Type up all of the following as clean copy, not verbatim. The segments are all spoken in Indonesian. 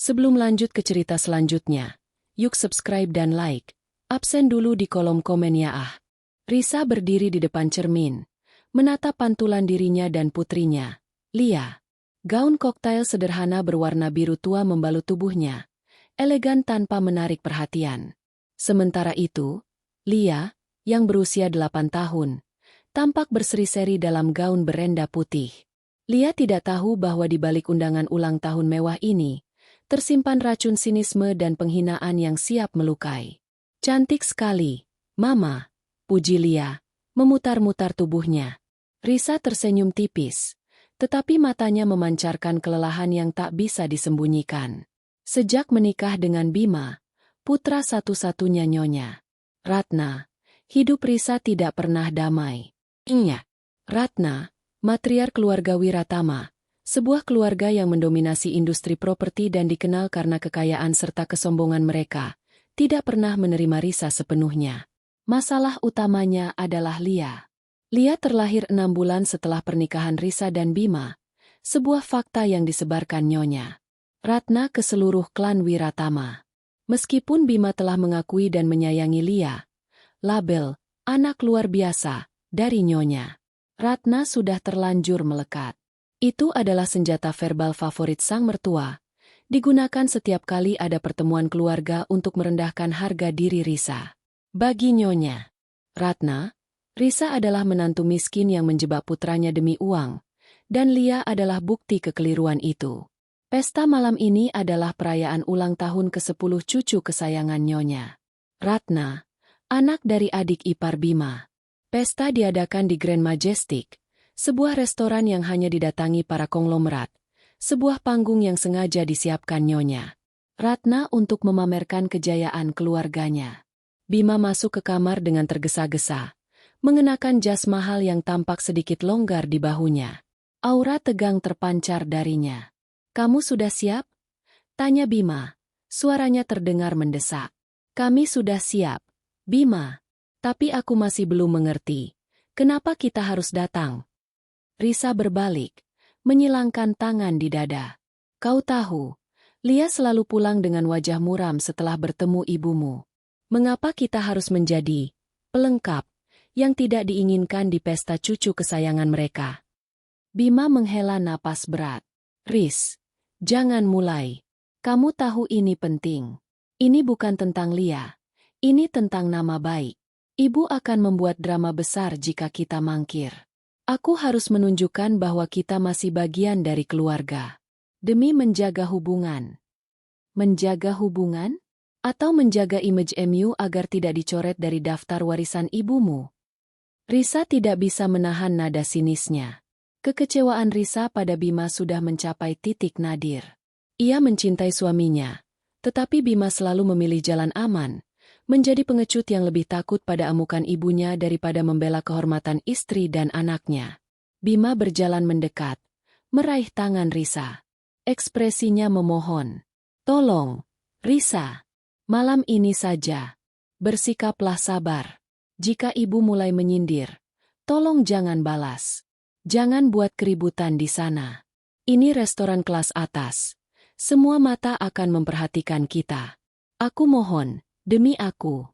Sebelum lanjut ke cerita selanjutnya, yuk subscribe dan like. Absen dulu di kolom komen ya ah. Risa berdiri di depan cermin, menatap pantulan dirinya dan putrinya, Lia. Gaun koktail sederhana berwarna biru tua membalut tubuhnya, elegan tanpa menarik perhatian. Sementara itu, Lia, yang berusia 8 tahun, tampak berseri-seri dalam gaun berenda putih. Lia tidak tahu bahwa di balik undangan ulang tahun mewah ini, tersimpan racun sinisme dan penghinaan yang siap melukai. Cantik sekali, Mama, puji Lia, memutar-mutar tubuhnya. Risa tersenyum tipis, tetapi matanya memancarkan kelelahan yang tak bisa disembunyikan. Sejak menikah dengan Bima, putra satu-satunya Nyonya Ratna, hidup Risa tidak pernah damai. Ingat, Ratna, matriark keluarga Wiratama, sebuah keluarga yang mendominasi industri properti dan dikenal karena kekayaan serta kesombongan mereka, tidak pernah menerima Risa sepenuhnya. Masalah utamanya adalah Lia. Lia terlahir 6 bulan setelah pernikahan Risa dan Bima, sebuah fakta yang disebarkan Nyonya Ratna ke seluruh klan Wiratama. Meskipun Bima telah mengakui dan menyayangi Lia, label anak luar biasa dari Nyonya Ratna sudah terlanjur melekat. Itu adalah senjata verbal favorit sang mertua, digunakan setiap kali ada pertemuan keluarga untuk merendahkan harga diri Risa. Bagi Nyonya Ratna, Risa adalah menantu miskin yang menjebak putranya demi uang, dan Lia adalah bukti kekeliruan itu. Pesta malam ini adalah perayaan ulang tahun ke-10 cucu kesayangan Nyonya Ratna, anak dari adik ipar Bima. Pesta diadakan di Grand Majestic, sebuah restoran yang hanya didatangi para konglomerat, sebuah panggung yang sengaja disiapkan Nyonya Ratna untuk memamerkan kejayaan keluarganya. Bima masuk ke kamar dengan tergesa-gesa, mengenakan jas mahal yang tampak sedikit longgar di bahunya. Aura tegang terpancar darinya. "Kamu sudah siap?" tanya Bima. Suaranya terdengar mendesak. "Kami sudah siap, Bima. Tapi aku masih belum mengerti. Kenapa kita harus datang?" Risa berbalik, menyilangkan tangan di dada. "Kau tahu, Lia selalu pulang dengan wajah muram setelah bertemu ibumu. Mengapa kita harus menjadi pelengkap yang tidak diinginkan di pesta cucu kesayangan mereka?" Bima menghela napas berat. "Riz, jangan mulai. Kamu tahu ini penting. Ini bukan tentang Lia. Ini tentang nama baik. Ibu akan membuat drama besar jika kita mangkir. Aku harus menunjukkan bahwa kita masih bagian dari keluarga. Demi menjaga hubungan." Menjaga hubungan? Atau menjaga image MU agar tidak dicoret dari daftar warisan ibumu? Risa tidak bisa menahan nada sinisnya. Kekecewaan Risa pada Bima sudah mencapai titik nadir. Ia mencintai suaminya, tetapi Bima selalu memilih jalan aman, menjadi pengecut yang lebih takut pada amukan ibunya daripada membela kehormatan istri dan anaknya. Bima berjalan mendekat, meraih tangan Risa. Ekspresinya memohon. "Tolong, Risa. Malam ini saja. Bersikaplah sabar. Jika ibu mulai menyindir, tolong jangan balas. Jangan buat keributan di sana. Ini restoran kelas atas. Semua mata akan memperhatikan kita. Aku mohon, demi aku."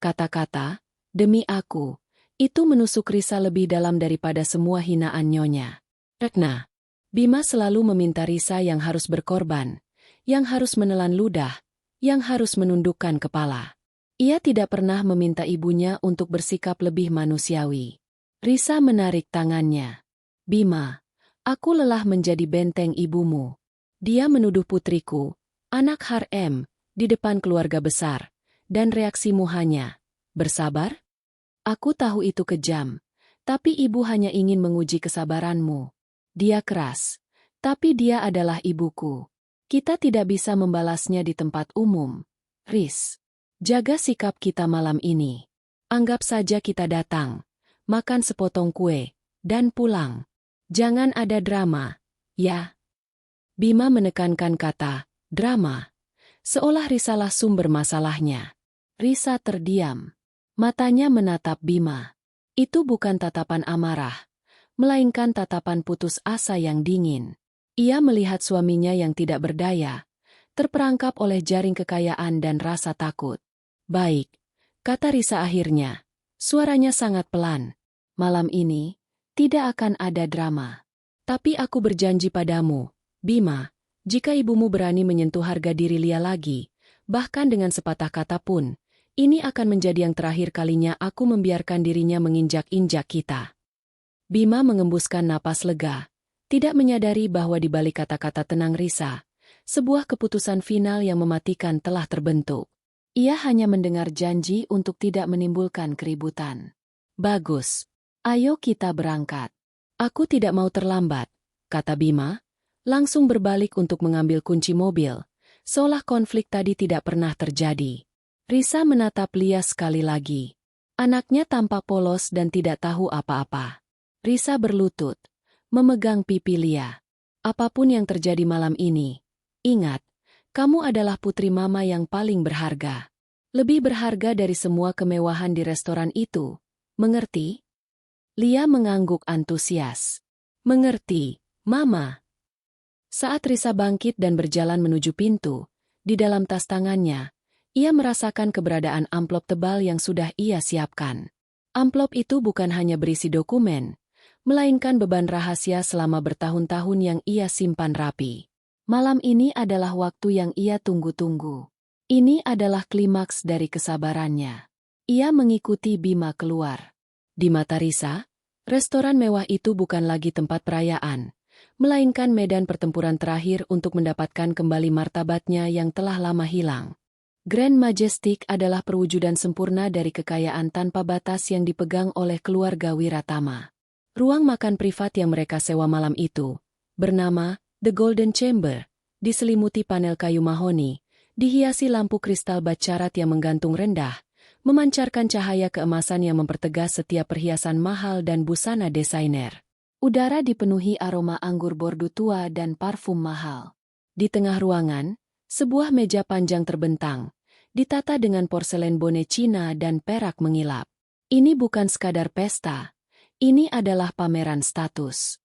Kata-kata, "demi aku," itu menusuk Risa lebih dalam daripada semua hinaan Nyonya Ratna. Bima selalu meminta Risa yang harus berkorban, yang harus menelan ludah, yang harus menundukkan kepala. Ia tidak pernah meminta ibunya untuk bersikap lebih manusiawi. Risa menarik tangannya. "Bima, aku lelah menjadi benteng ibumu." Dia menuduh putriku, anak harem, di depan keluarga besar, dan reaksimu hanya, "Bersabar?" Aku tahu itu kejam, tapi ibu hanya ingin menguji kesabaranmu. Dia keras, tapi dia adalah ibuku. Kita tidak bisa membalasnya di tempat umum. Riz, jaga sikap kita malam ini. Anggap saja kita datang, makan sepotong kue, dan pulang. Jangan ada drama, ya? Bima menekankan kata, drama, seolah Risalah sumber masalahnya. Risa terdiam. Matanya menatap Bima. Itu bukan tatapan amarah, melainkan tatapan putus asa yang dingin. Ia melihat suaminya yang tidak berdaya, terperangkap oleh jaring kekayaan dan rasa takut. Baik, kata Risa akhirnya. Suaranya sangat pelan. Malam ini, tidak akan ada drama. Tapi aku berjanji padamu, Bima, jika ibumu berani menyentuh harga diri Lia lagi, bahkan dengan sepatah kata pun, ini akan menjadi yang terakhir kalinya aku membiarkan dirinya menginjak-injak kita. Bima mengembuskan napas lega, tidak menyadari bahwa di balik kata-kata tenang Risa, sebuah keputusan final yang mematikan telah terbentuk. Ia hanya mendengar janji untuk tidak menimbulkan keributan. Bagus. Ayo kita berangkat. Aku tidak mau terlambat, kata Bima, langsung berbalik untuk mengambil kunci mobil, seolah konflik tadi tidak pernah terjadi. Risa menatap Lia sekali lagi. Anaknya tampak polos dan tidak tahu apa-apa. Risa berlutut, memegang pipi Lia. Apapun yang terjadi malam ini, ingat, kamu adalah putri mama yang paling berharga. Lebih berharga dari semua kemewahan di restoran itu. Mengerti? Lia mengangguk antusias. Mengerti, Mama. Saat Risa bangkit dan berjalan menuju pintu, di dalam tas tangannya, ia merasakan keberadaan amplop tebal yang sudah ia siapkan. Amplop itu bukan hanya berisi dokumen, melainkan beban rahasia selama bertahun-tahun yang ia simpan rapi. Malam ini adalah waktu yang ia tunggu-tunggu. Ini adalah klimaks dari kesabarannya. Ia mengikuti Bima keluar. Di mata Risa, restoran mewah itu bukan lagi tempat perayaan, melainkan medan pertempuran terakhir untuk mendapatkan kembali martabatnya yang telah lama hilang. Grand Majestic adalah perwujudan sempurna dari kekayaan tanpa batas yang dipegang oleh keluarga Wiratama. Ruang makan privat yang mereka sewa malam itu, bernama The Golden Chamber, diselimuti panel kayu mahoni, dihiasi lampu kristal bacarat yang menggantung rendah, memancarkan cahaya keemasan yang mempertegas setiap perhiasan mahal dan busana desainer. Udara dipenuhi aroma anggur bordu tua dan parfum mahal. Di tengah ruangan, sebuah meja panjang terbentang, ditata dengan porselen bone Cina dan perak mengilap. Ini bukan sekadar pesta, ini adalah pameran status.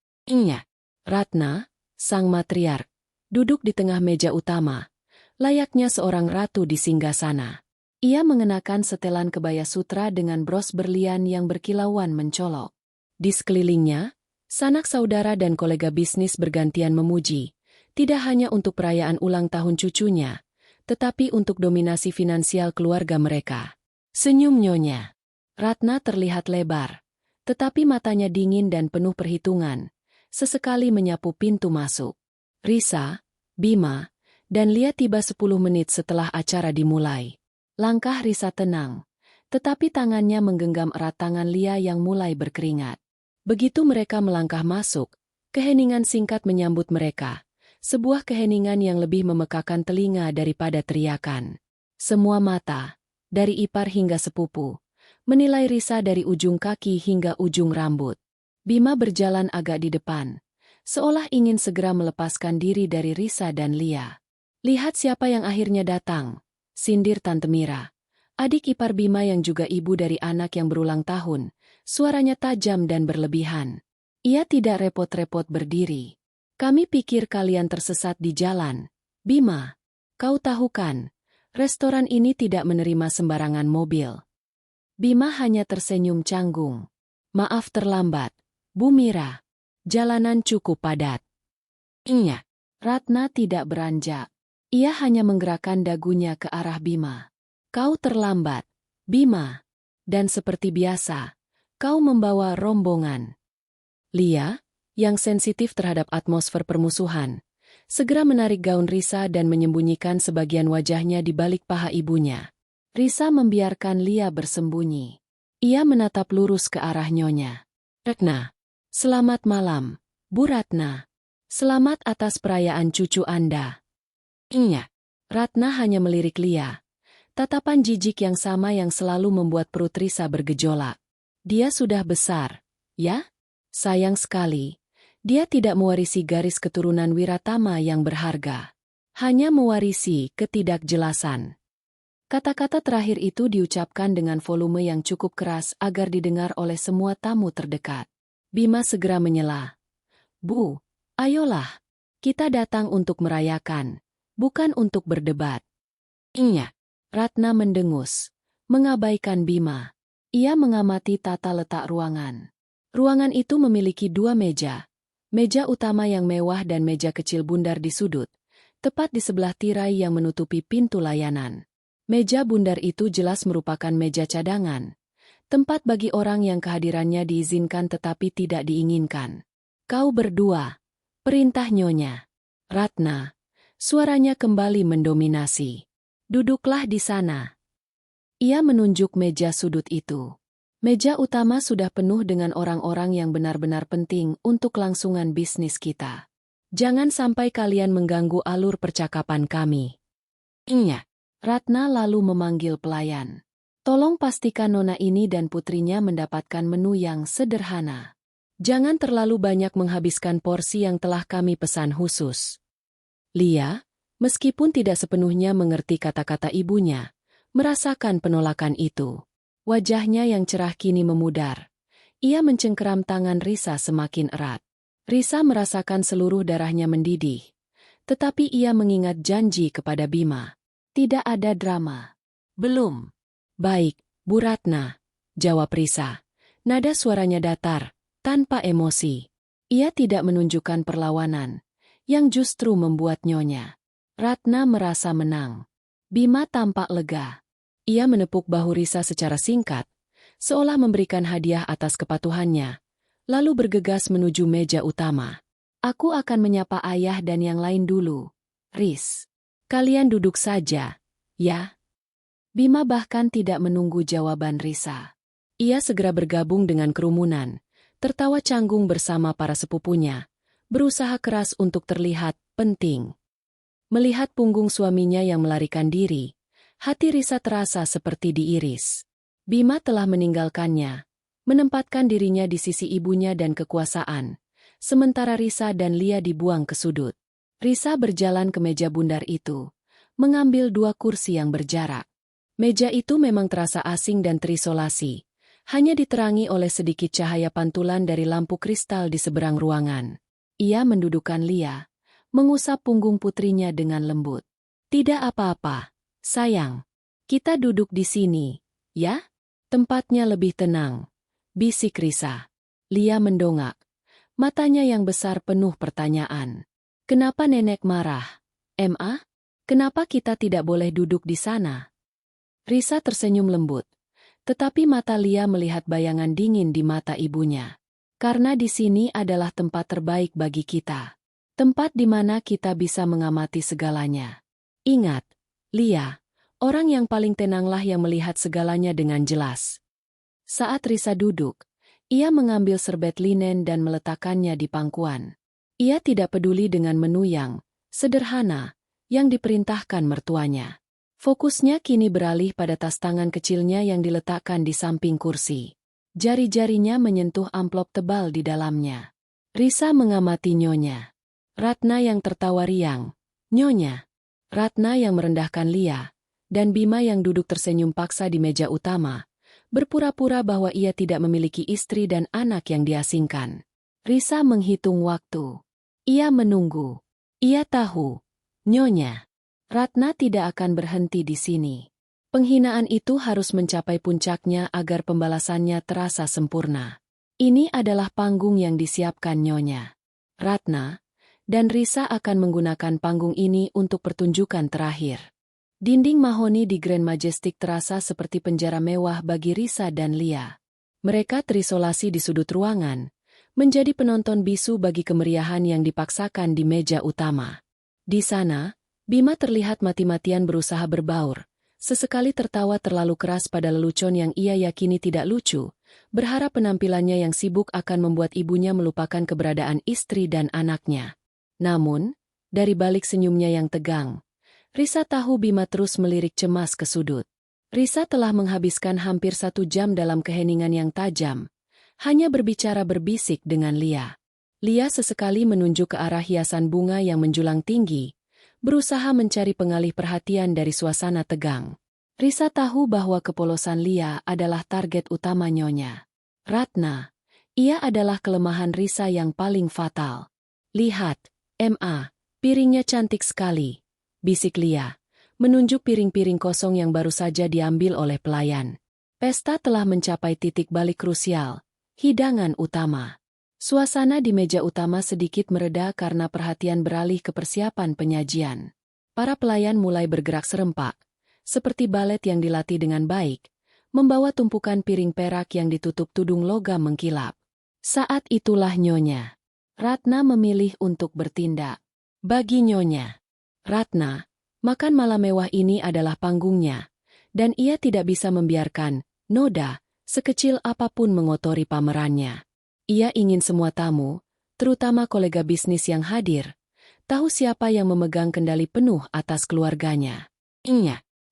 Ratna, sang matriark, duduk di tengah meja utama, layaknya seorang ratu di singgasana. Ia mengenakan setelan kebaya sutra dengan bros berlian yang berkilauan mencolok. Di sekelilingnya, sanak saudara dan kolega bisnis bergantian memuji, tidak hanya untuk perayaan ulang tahun cucunya, tetapi untuk dominasi finansial keluarga mereka. Senyum nyonya. Ratna terlihat lebar, tetapi matanya dingin dan penuh perhitungan, sesekali menyapu pintu masuk. Risa, Bima, dan Lia tiba 10 menit setelah acara dimulai. Langkah Risa tenang, tetapi tangannya menggenggam erat tangan Lia yang mulai berkeringat. Begitu mereka melangkah masuk, keheningan singkat menyambut mereka. Sebuah keheningan yang lebih memekakan telinga daripada teriakan. Semua mata, dari ipar hingga sepupu, menilai Risa dari ujung kaki hingga ujung rambut. Bima berjalan agak di depan, seolah ingin segera melepaskan diri dari Risa dan Lia. Lihat siapa yang akhirnya datang, sindir Tante Mira. Adik ipar Bima yang juga ibu dari anak yang berulang tahun, suaranya tajam dan berlebihan. Ia tidak repot-repot berdiri. Kami pikir kalian tersesat di jalan. Bima, kau tahu kan, restoran ini tidak menerima sembarangan mobil. Bima hanya tersenyum canggung. Maaf terlambat, Bu Mira. Jalanan cukup padat. Ratna tidak beranjak. Ia hanya menggerakkan dagunya ke arah Bima. Kau terlambat, Bima. Dan seperti biasa, kau membawa rombongan. Lia, yang sensitif terhadap atmosfer permusuhan, segera menarik gaun Risa dan menyembunyikan sebagian wajahnya di balik paha ibunya. Risa membiarkan Lia bersembunyi. Ia menatap lurus ke arah nyonya. Ratna, selamat malam, Bu Ratna. Selamat atas perayaan cucu Anda. Ratna hanya melirik Lia. Tatapan jijik yang sama yang selalu membuat perut Risa bergejolak. Dia sudah besar, ya? Sayang sekali. Dia tidak mewarisi garis keturunan Wiratama yang berharga. Hanya mewarisi ketidakjelasan. Kata-kata terakhir itu diucapkan dengan volume yang cukup keras agar didengar oleh semua tamu terdekat. Bima segera menyela. Bu, ayolah. Kita datang untuk merayakan. bukan untuk berdebat. Iya, Ratna mendengus, mengabaikan Bima. Ia mengamati tata letak ruangan. Ruangan itu memiliki dua meja. Meja utama yang mewah dan meja kecil bundar di sudut, tepat di sebelah tirai yang menutupi pintu layanan. Meja bundar itu jelas merupakan meja cadangan. Tempat bagi orang yang kehadirannya diizinkan tetapi tidak diinginkan. Kau berdua, perintah Nyonya. Ratna, suaranya kembali mendominasi. Duduklah di sana. Ia menunjuk meja sudut itu. Meja utama sudah penuh dengan orang-orang yang benar-benar penting untuk kelangsungan bisnis kita. Jangan sampai kalian mengganggu alur percakapan kami. Iya. Ratna lalu memanggil pelayan. Tolong pastikan nona ini dan putrinya mendapatkan menu yang sederhana. Jangan terlalu banyak menghabiskan porsi yang telah kami pesan khusus. Lia, meskipun tidak sepenuhnya mengerti kata-kata ibunya, merasakan penolakan itu. Wajahnya yang cerah kini memudar. Ia mencengkeram tangan Risa semakin erat. Risa merasakan seluruh darahnya mendidih. Tetapi ia mengingat janji kepada Bima. Tidak ada drama. Belum. Baik, Bu Ratna, jawab Risa. Nada suaranya datar, tanpa emosi. Ia tidak menunjukkan perlawanan, yang justru membuat Nyonya Ratna merasa menang. Bima tampak lega. Ia menepuk bahu Risa secara singkat, seolah memberikan hadiah atas kepatuhannya, lalu bergegas menuju meja utama. Aku akan menyapa ayah dan yang lain dulu. Riz, kalian duduk saja, ya? Bima bahkan tidak menunggu jawaban Risa. Ia segera bergabung dengan kerumunan, tertawa canggung bersama para sepupunya, berusaha keras untuk terlihat penting. Melihat punggung suaminya yang melarikan diri, hati Risa terasa seperti diiris. Bima telah meninggalkannya, menempatkan dirinya di sisi ibunya dan kekuasaan, sementara Risa dan Lia dibuang ke sudut. Risa berjalan ke meja bundar itu, mengambil dua kursi yang berjarak. Meja itu memang terasa asing dan terisolasi, hanya diterangi oleh sedikit cahaya pantulan dari lampu kristal di seberang ruangan. Ia mendudukkan Lia, mengusap punggung putrinya dengan lembut. Tidak apa-apa, sayang. Kita duduk di sini, ya? Tempatnya lebih tenang, bisik Risa. Lia mendongak, matanya yang besar penuh pertanyaan. Kenapa nenek marah? Ma? Kenapa kita tidak boleh duduk di sana? Risa tersenyum lembut, tetapi mata Lia melihat bayangan dingin di mata ibunya. Karena di sini adalah tempat terbaik bagi kita. Tempat di mana kita bisa mengamati segalanya. Ingat, Lia, orang yang paling tenanglah yang melihat segalanya dengan jelas. Saat Risa duduk, ia mengambil serbet linen dan meletakkannya di pangkuan. Ia tidak peduli dengan menu yang sederhana yang diperintahkan mertuanya. Fokusnya kini beralih pada tas tangan kecilnya yang diletakkan di samping kursi. Jari-jarinya menyentuh amplop tebal di dalamnya. Risa mengamati Nyonya Ratna yang tertawa riang. Nyonya Ratna yang merendahkan Lia, dan Bima yang duduk tersenyum paksa di meja utama, berpura-pura bahwa ia tidak memiliki istri dan anak yang diasingkan. Risa menghitung waktu. Ia menunggu. Ia tahu, Nyonya Ratna tidak akan berhenti di sini. Penghinaan itu harus mencapai puncaknya agar pembalasannya terasa sempurna. Ini adalah panggung yang disiapkan Nyonya Ratna, dan Risa akan menggunakan panggung ini untuk pertunjukan terakhir. Dinding mahoni di Grand Majestic terasa seperti penjara mewah bagi Risa dan Lia. Mereka terisolasi di sudut ruangan, menjadi penonton bisu bagi kemeriahan yang dipaksakan di meja utama. Di sana, Bima terlihat mati-matian berusaha berbaur, sesekali tertawa terlalu keras pada lelucon yang ia yakini tidak lucu, berharap penampilannya yang sibuk akan membuat ibunya melupakan keberadaan istri dan anaknya. Namun, dari balik senyumnya yang tegang, Risa tahu Bima terus melirik cemas ke sudut. Risa telah menghabiskan hampir 1 jam dalam keheningan yang tajam, hanya berbicara berbisik dengan Lia. Lia sesekali menunjuk ke arah hiasan bunga yang menjulang tinggi, berusaha mencari pengalih perhatian dari suasana tegang. Risa tahu bahwa kepolosan Lia adalah target utama Nyonya Ratna. Ia adalah kelemahan Risa yang paling fatal. Lihat, Ma, piringnya cantik sekali. bisik Lia, menunjuk piring-piring kosong yang baru saja diambil oleh pelayan. Pesta telah mencapai titik balik krusial, hidangan utama. Suasana di meja utama sedikit mereda karena perhatian beralih ke persiapan penyajian. Para pelayan mulai bergerak serempak, seperti balet yang dilatih dengan baik, membawa tumpukan piring perak yang ditutup tudung logam mengkilap. Saat itulah Nyonya Ratna memilih untuk bertindak. Bagi Nyonya Ratna, makan malam mewah ini adalah panggungnya, dan ia tidak bisa membiarkan noda sekecil apapun mengotori pamerannya. Ia ingin semua tamu, terutama kolega bisnis yang hadir, tahu siapa yang memegang kendali penuh atas keluarganya.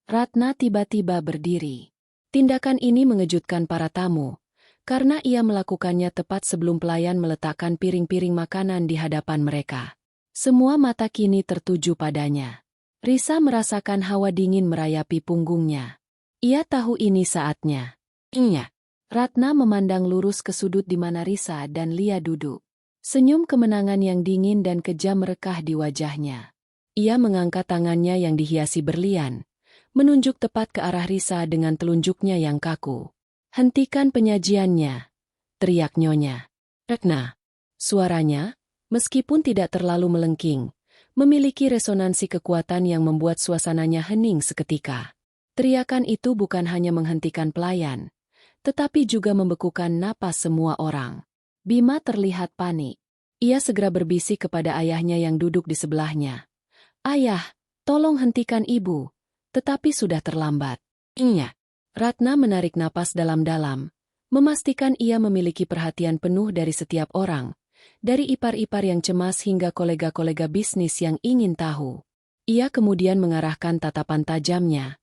Ratna tiba-tiba berdiri. Tindakan ini mengejutkan para tamu, karena ia melakukannya tepat sebelum pelayan meletakkan piring-piring makanan di hadapan mereka. Semua mata kini tertuju padanya. Risa merasakan hawa dingin merayapi punggungnya. Ia tahu ini saatnya. Ratna memandang lurus ke sudut di mana Risa dan Lia duduk. Senyum kemenangan yang dingin dan kejam merekah di wajahnya. Ia mengangkat tangannya yang dihiasi berlian, menunjuk tepat ke arah Risa dengan telunjuknya yang kaku. "Hentikan penyajiannya," teriak Nyonya Ratna. Suaranya, meskipun tidak terlalu melengking, memiliki resonansi kekuatan yang membuat suasananya hening seketika. Teriakan itu bukan hanya menghentikan pelayan, tetapi juga membekukan napas semua orang. Bima terlihat panik. Ia segera berbisik kepada ayahnya yang duduk di sebelahnya. "Ayah, tolong hentikan ibu." Tetapi sudah terlambat. Ratna menarik napas dalam-dalam, memastikan ia memiliki perhatian penuh dari setiap orang, dari ipar-ipar yang cemas hingga kolega-kolega bisnis yang ingin tahu. Ia kemudian mengarahkan tatapan tajamnya,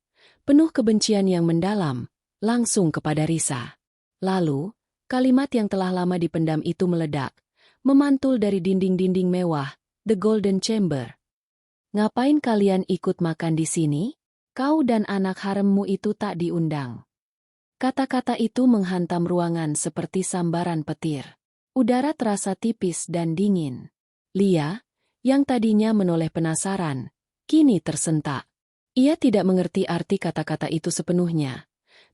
penuh kebencian yang mendalam, langsung kepada Risa. Lalu, kalimat yang telah lama dipendam itu meledak, memantul dari dinding-dinding mewah, The Golden Chamber. "Ngapain kalian ikut makan di sini? Kau dan anak haremmu itu tak diundang." Kata-kata itu menghantam ruangan seperti sambaran petir. Udara terasa tipis dan dingin. Lia, yang tadinya menoleh penasaran, kini tersentak. Ia tidak mengerti arti kata-kata itu sepenuhnya.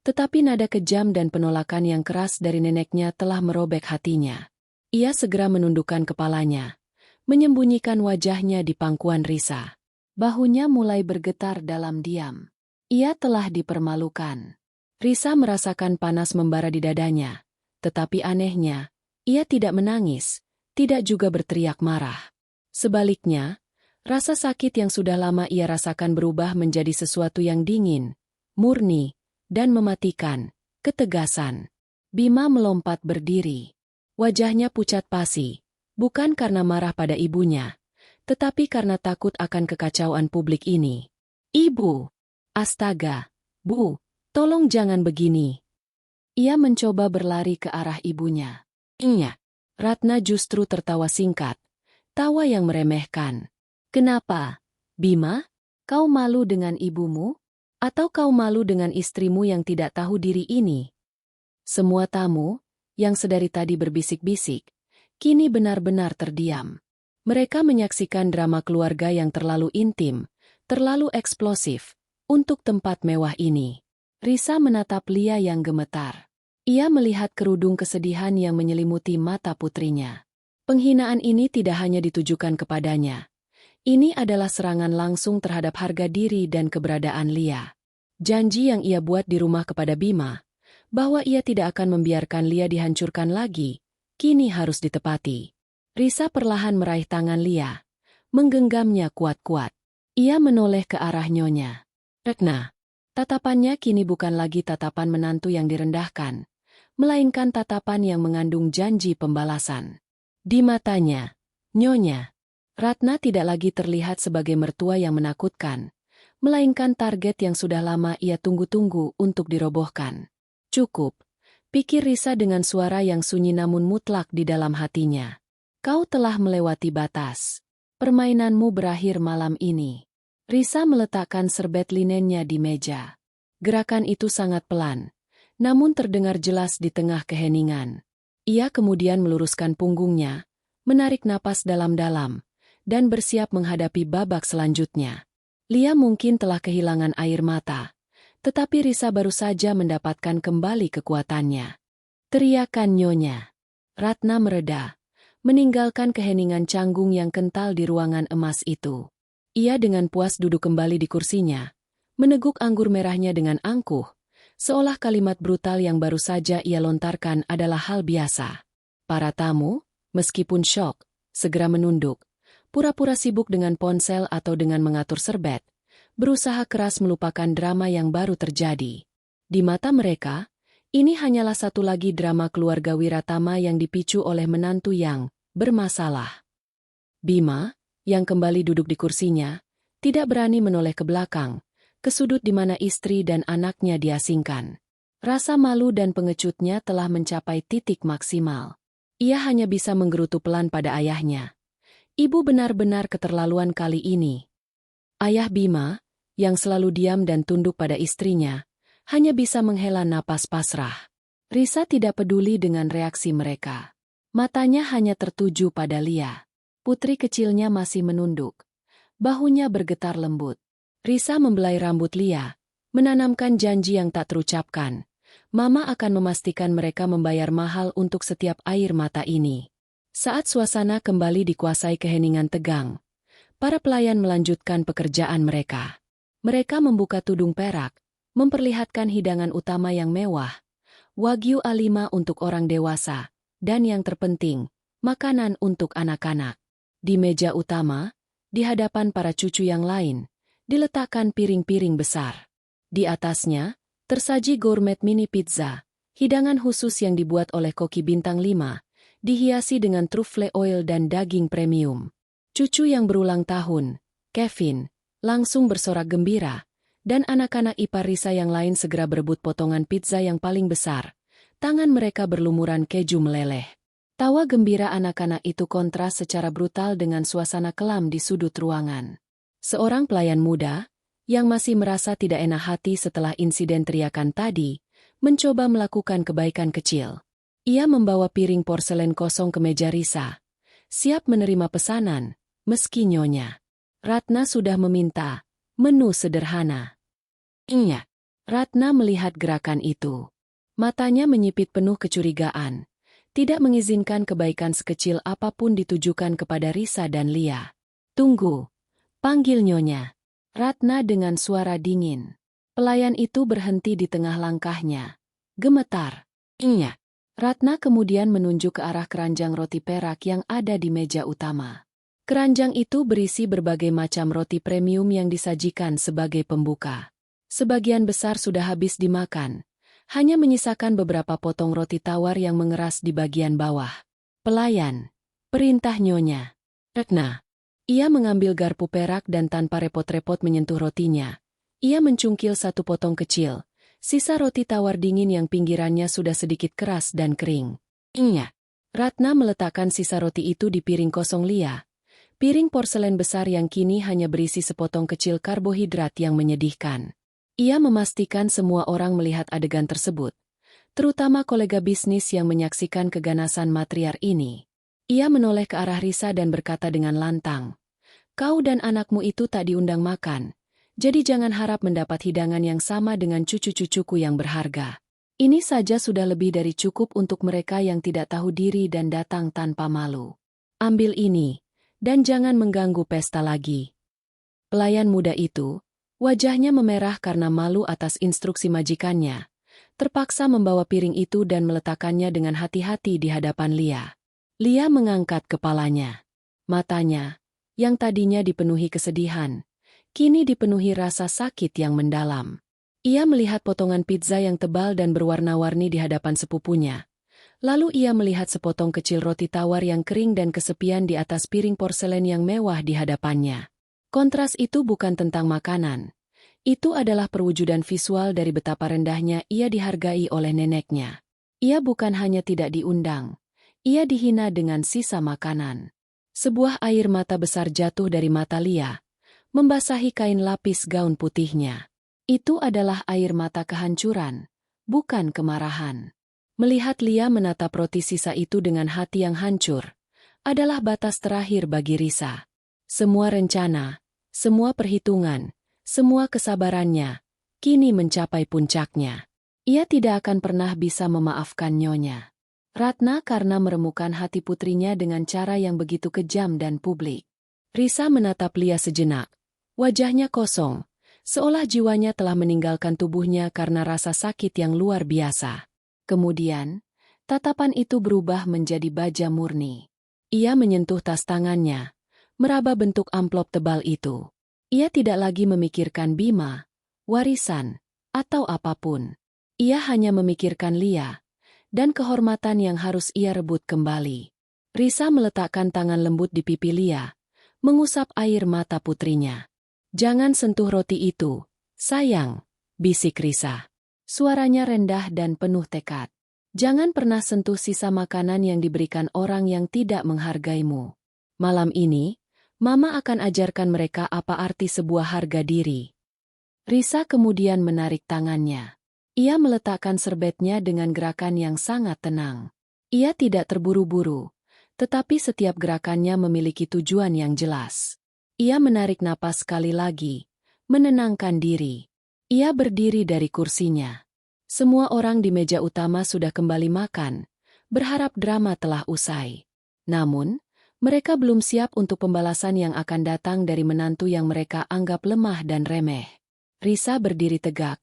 Tetapi nada kejam dan penolakan yang keras dari neneknya telah merobek hatinya. Ia segera menundukkan kepalanya, menyembunyikan wajahnya di pangkuan Risa. Bahunya mulai bergetar dalam diam. Ia telah dipermalukan. Risa merasakan panas membara di dadanya, tetapi anehnya, ia tidak menangis, tidak juga berteriak marah. Sebaliknya, rasa sakit yang sudah lama ia rasakan berubah menjadi sesuatu yang dingin, murni, dan mematikan. Ketegasan. Bima melompat berdiri. Wajahnya pucat pasi, bukan karena marah pada ibunya, tetapi karena takut akan kekacauan publik ini. "Ibu! Astaga! Bu, tolong jangan begini." Ia mencoba berlari ke arah ibunya. Ratna justru tertawa singkat, tawa yang meremehkan. "Kenapa, Bima? Kau malu dengan ibumu? Atau kau malu dengan istrimu yang tidak tahu diri ini?" Semua tamu, yang sedari tadi berbisik-bisik, kini benar-benar terdiam. Mereka menyaksikan drama keluarga yang terlalu intim, terlalu eksplosif, untuk tempat mewah ini. Risa menatap Lia yang gemetar. Ia melihat kerudung kesedihan yang menyelimuti mata putrinya. Penghinaan ini tidak hanya ditujukan kepadanya. Ini adalah serangan langsung terhadap harga diri dan keberadaan Lia. Janji yang ia buat di rumah kepada Bima, bahwa ia tidak akan membiarkan Lia dihancurkan lagi, kini harus ditepati. Risa perlahan meraih tangan Lia, menggenggamnya kuat-kuat. Ia menoleh ke arah Nyonya Ratna. Tatapannya kini bukan lagi tatapan menantu yang direndahkan, melainkan tatapan yang mengandung janji pembalasan. Di matanya, Nyonya Ratna tidak lagi terlihat sebagai mertua yang menakutkan, melainkan target yang sudah lama ia tunggu-tunggu untuk dirobohkan. "Cukup," pikir Risa dengan suara yang sunyi namun mutlak di dalam hatinya. "Kau telah melewati batas. Permainanmu berakhir malam ini." Risa meletakkan serbet linennya di meja. Gerakan itu sangat pelan, namun terdengar jelas di tengah keheningan. Ia kemudian meluruskan punggungnya, menarik napas dalam-dalam, dan bersiap menghadapi babak selanjutnya. Lia mungkin telah kehilangan air mata, tetapi Risa baru saja mendapatkan kembali kekuatannya. Teriakan nyonya Ratna mereda, meninggalkan keheningan canggung yang kental di ruangan emas itu. Ia dengan puas duduk kembali di kursinya, meneguk anggur merahnya dengan angkuh, seolah kalimat brutal yang baru saja ia lontarkan adalah hal biasa. Para tamu, meskipun syok, segera menunduk, pura-pura sibuk dengan ponsel atau dengan mengatur serbet, berusaha keras melupakan drama yang baru terjadi. Di mata mereka, ini hanyalah satu lagi drama keluarga Wiratama yang dipicu oleh menantu yang bermasalah. Bima, yang kembali duduk di kursinya, tidak berani menoleh ke belakang, ke sudut di mana istri dan anaknya diasingkan. Rasa malu dan pengecutnya telah mencapai titik maksimal. Ia hanya bisa menggerutu pelan pada ayahnya. Ibu benar-benar keterlaluan kali ini. Ayah Bima, yang selalu diam dan tunduk pada istrinya, hanya bisa menghela napas pasrah. Risa tidak peduli dengan reaksi mereka. Matanya hanya tertuju pada Lia. Putri kecilnya masih menunduk. Bahunya bergetar lembut. Risa membelai rambut Lia, menanamkan janji yang tak terucapkan. Mama akan memastikan mereka membayar mahal untuk setiap air mata ini. Saat suasana kembali dikuasai keheningan tegang, para pelayan melanjutkan pekerjaan mereka. Mereka membuka tudung perak, memperlihatkan hidangan utama yang mewah, Wagyu A5 untuk orang dewasa, dan yang terpenting, makanan untuk anak-anak. Di meja utama, di hadapan para cucu yang lain, diletakkan piring-piring besar. Di atasnya, tersaji gourmet mini pizza, hidangan khusus yang dibuat oleh koki bintang 5, dihiasi dengan truffle oil dan daging premium. Cucu yang berulang tahun, Kevin, langsung bersorak gembira, dan anak-anak ipar Risa yang lain segera berebut potongan pizza yang paling besar. Tangan mereka berlumuran keju meleleh. Tawa gembira anak-anak itu kontras secara brutal dengan suasana kelam di sudut ruangan. Seorang pelayan muda, yang masih merasa tidak enak hati setelah insiden teriakan tadi, mencoba melakukan kebaikan kecil. Ia membawa piring porselen kosong ke meja Risa, siap menerima pesanan, meski nyonya Ratna sudah meminta menu sederhana. Iya. Ratna melihat gerakan itu. Matanya menyipit penuh kecurigaan, tidak mengizinkan kebaikan sekecil apapun ditujukan kepada Risa dan Lia. Tunggu, panggil nyonya Ratna dengan suara dingin. Pelayan itu berhenti di tengah langkahnya. Gemetar. Iya. Ratna kemudian menunjuk ke arah keranjang roti perak yang ada di meja utama. Keranjang itu berisi berbagai macam roti premium yang disajikan sebagai pembuka. Sebagian besar sudah habis dimakan. Hanya menyisakan beberapa potong roti tawar yang mengeras di bagian bawah. Pelayan, perintah nyonya Ratna. Ia mengambil garpu perak dan tanpa repot-repot menyentuh rotinya. Ia mencungkil satu potong kecil, sisa roti tawar dingin yang pinggirannya sudah sedikit keras dan kering. Iya. Ratna meletakkan sisa roti itu di piring kosong Lia. Piring porselen besar yang kini hanya berisi sepotong kecil karbohidrat yang menyedihkan. Ia memastikan semua orang melihat adegan tersebut, terutama kolega bisnis yang menyaksikan keganasan matriark ini. Ia menoleh ke arah Risa dan berkata dengan lantang, "Kau dan anakmu itu tak diundang makan, jadi jangan harap mendapat hidangan yang sama dengan cucu-cucuku yang berharga. Ini saja sudah lebih dari cukup untuk mereka yang tidak tahu diri dan datang tanpa malu. Ambil ini, dan jangan mengganggu pesta lagi." Pelayan muda itu, wajahnya memerah karena malu atas instruksi majikannya, terpaksa membawa piring itu dan meletakkannya dengan hati-hati di hadapan Lia. Lia mengangkat kepalanya. Matanya, yang tadinya dipenuhi kesedihan, kini dipenuhi rasa sakit yang mendalam. Ia melihat potongan pizza yang tebal dan berwarna-warni di hadapan sepupunya. Lalu ia melihat sepotong kecil roti tawar yang kering dan kesepian di atas piring porselen yang mewah di hadapannya. Kontras itu bukan tentang makanan. Itu adalah perwujudan visual dari betapa rendahnya ia dihargai oleh neneknya. Ia bukan hanya tidak diundang. Ia dihina dengan sisa makanan. Sebuah air mata besar jatuh dari mata Lia, membasahi kain lapis gaun putihnya. Itu adalah air mata kehancuran, bukan kemarahan. Melihat Lia menatap roti sisa itu dengan hati yang hancur, adalah batas terakhir bagi Risa. Semua rencana, Semua perhitungan, semua kesabarannya, kini mencapai puncaknya. Ia tidak akan pernah bisa memaafkan Nyonya Ratna karena meremukan hati putrinya dengan cara yang begitu kejam dan publik. Risa menatap Lia sejenak. Wajahnya kosong, seolah jiwanya telah meninggalkan tubuhnya karena rasa sakit yang luar biasa. Kemudian, tatapan itu berubah menjadi baja murni. Ia menyentuh tas tangannya, meraba bentuk amplop tebal itu. Ia tidak lagi memikirkan Bima, warisan, atau apapun. Ia hanya memikirkan Lia dan kehormatan yang harus ia rebut kembali. Risa meletakkan tangan lembut di pipi Lia, mengusap air mata putrinya. "Jangan sentuh roti itu, sayang," bisik Risa. Suaranya rendah dan penuh tekad. "Jangan pernah sentuh sisa makanan yang diberikan orang yang tidak menghargaimu. Malam ini, Mama akan ajarkan mereka apa arti sebuah harga diri." Risa kemudian menarik tangannya. Ia meletakkan serbetnya dengan gerakan yang sangat tenang. Ia tidak terburu-buru, tetapi setiap gerakannya memiliki tujuan yang jelas. Ia menarik napas sekali lagi, menenangkan diri. Ia berdiri dari kursinya. Semua orang di meja utama sudah kembali makan, berharap drama telah usai. Namun, mereka belum siap untuk pembalasan yang akan datang dari menantu yang mereka anggap lemah dan remeh. Risa berdiri tegak,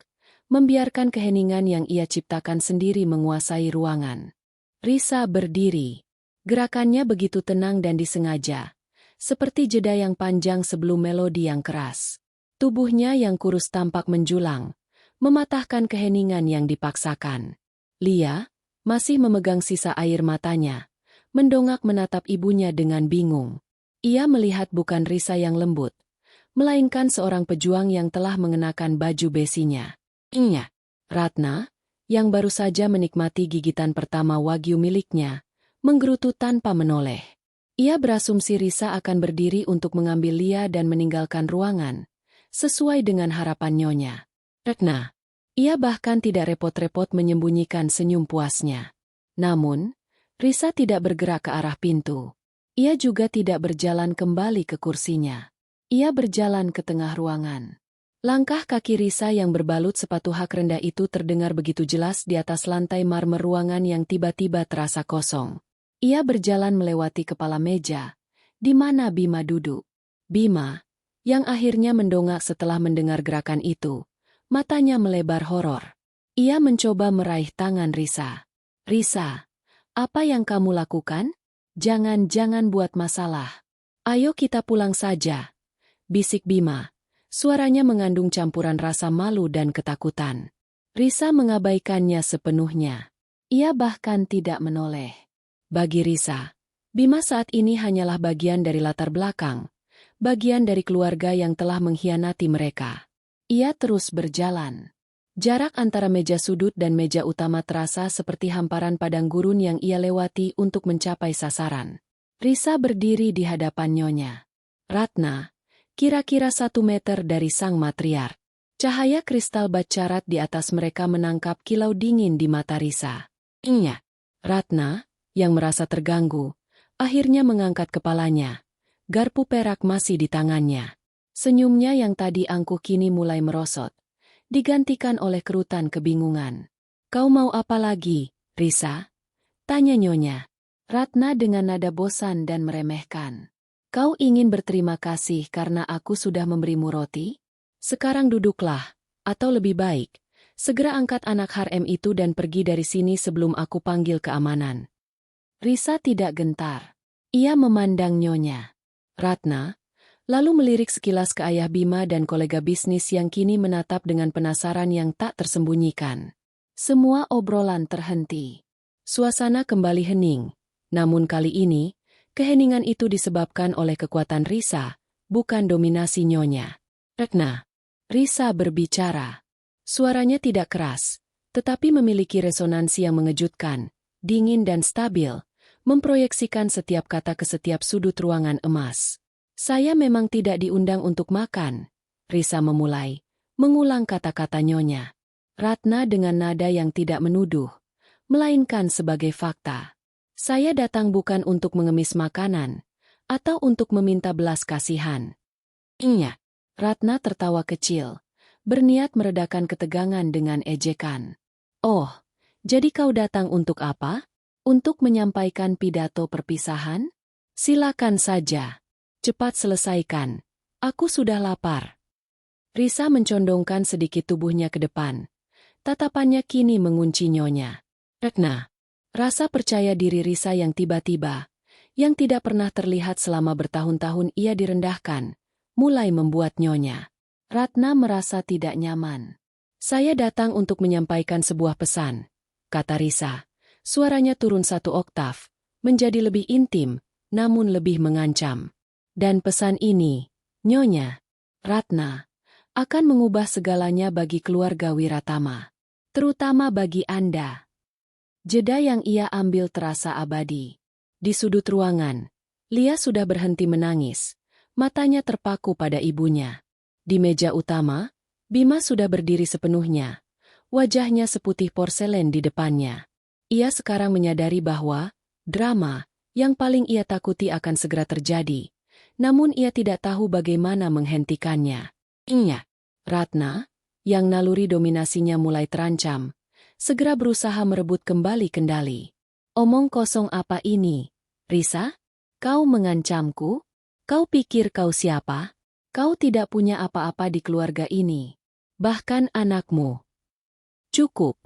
membiarkan keheningan yang ia ciptakan sendiri menguasai ruangan. Risa berdiri. Gerakannya begitu tenang dan disengaja, seperti jeda yang panjang sebelum melodi yang keras. Tubuhnya yang kurus tampak menjulang, mematahkan keheningan yang dipaksakan. Lia, masih memegang sisa air matanya, mendongak menatap ibunya dengan bingung. Ia melihat bukan Risa yang lembut, melainkan seorang pejuang yang telah mengenakan baju besinya. Nyonya Ratna, yang baru saja menikmati gigitan pertama wagyu miliknya, menggerutu tanpa menoleh. Ia berasumsi Risa akan berdiri untuk mengambil Lia dan meninggalkan ruangan, sesuai dengan harapan Nyonya Ratna. Ia bahkan tidak repot-repot menyembunyikan senyum puasnya. Namun, Risa tidak bergerak ke arah pintu. Ia juga tidak berjalan kembali ke kursinya. Ia berjalan ke tengah ruangan. Langkah kaki Risa yang berbalut sepatu hak rendah itu terdengar begitu jelas di atas lantai marmer ruangan yang tiba-tiba terasa kosong. Ia berjalan melewati kepala meja, di mana Bima duduk. Bima, yang akhirnya mendongak setelah mendengar gerakan itu, matanya melebar horor. Ia mencoba meraih tangan Risa. "Risa, apa yang kamu lakukan? Jangan buat masalah. Ayo kita pulang saja," bisik Bima. Suaranya mengandung campuran rasa malu dan ketakutan. Risa mengabaikannya sepenuhnya. Ia bahkan tidak menoleh. Bagi Risa, Bima saat ini hanyalah bagian dari latar belakang, bagian dari keluarga yang telah mengkhianati mereka. Ia terus berjalan. Jarak antara meja sudut dan meja utama terasa seperti hamparan padang gurun yang ia lewati untuk mencapai sasaran. Risa berdiri di hadapan Nyonya Ratna, kira-kira 1 meter dari sang matriark. Cahaya kristal bat-carat di atas mereka menangkap kilau dingin di mata Risa. Nyonya Ratna, yang merasa terganggu, akhirnya mengangkat kepalanya. Garpu perak masih di tangannya. Senyumnya yang tadi angkuh kini mulai merosot, digantikan oleh kerutan kebingungan. "Kau mau apa lagi, Risa?" tanya Nyonya Ratna dengan nada bosan dan meremehkan. "Kau ingin berterima kasih karena aku sudah memberimu roti? Sekarang duduklah, atau lebih baik, segera angkat anak harem itu dan pergi dari sini sebelum aku panggil keamanan." Risa tidak gentar. Ia memandang Nyonya Ratna, lalu melirik sekilas ke ayah Bima dan kolega bisnis yang kini menatap dengan penasaran yang tak tersembunyikan. Semua obrolan terhenti. Suasana kembali hening, namun kali ini, keheningan itu disebabkan oleh kekuatan Risa, bukan dominasi Nyonya Ratna. Risa berbicara. Suaranya tidak keras, tetapi memiliki resonansi yang mengejutkan, dingin dan stabil, memproyeksikan setiap kata ke setiap sudut ruangan emas. "Saya memang tidak diundang untuk makan," Risa memulai, mengulang kata-kata Nyonya Ratna dengan nada yang tidak menuduh, melainkan sebagai fakta. "Saya datang bukan untuk mengemis makanan, atau untuk meminta belas kasihan." Nyonya Ratna tertawa kecil, berniat meredakan ketegangan dengan ejekan. Oh, jadi kau datang untuk apa? Untuk menyampaikan pidato perpisahan? Silakan saja. Cepat selesaikan. Aku sudah lapar. Risa mencondongkan sedikit tubuhnya ke depan. Tatapannya kini mengunci nyonya. Ratna. Rasa percaya diri Risa yang tiba-tiba, yang tidak pernah terlihat selama bertahun-tahun ia direndahkan, mulai membuat nyonya Ratna merasa tidak nyaman. Saya datang untuk menyampaikan sebuah pesan, kata Risa. Suaranya turun 1 oktav, menjadi lebih intim, namun lebih mengancam. Dan pesan ini, Nyonya Ratna, akan mengubah segalanya bagi keluarga Wiratama. Terutama bagi Anda. Jeda yang ia ambil terasa abadi. Di sudut ruangan, Lia sudah berhenti menangis. Matanya terpaku pada ibunya. Di meja utama, Bima sudah berdiri sepenuhnya. Wajahnya seputih porselen di depannya. Ia sekarang menyadari bahwa drama yang paling ia takuti akan segera terjadi. Namun ia tidak tahu bagaimana menghentikannya. Iya, Ratna, yang naluri dominasinya mulai terancam, segera berusaha merebut kembali kendali. Omong kosong apa ini, Risa? Kau mengancamku? Kau pikir kau siapa? Kau tidak punya apa-apa di keluarga ini. Bahkan anakmu. Cukup,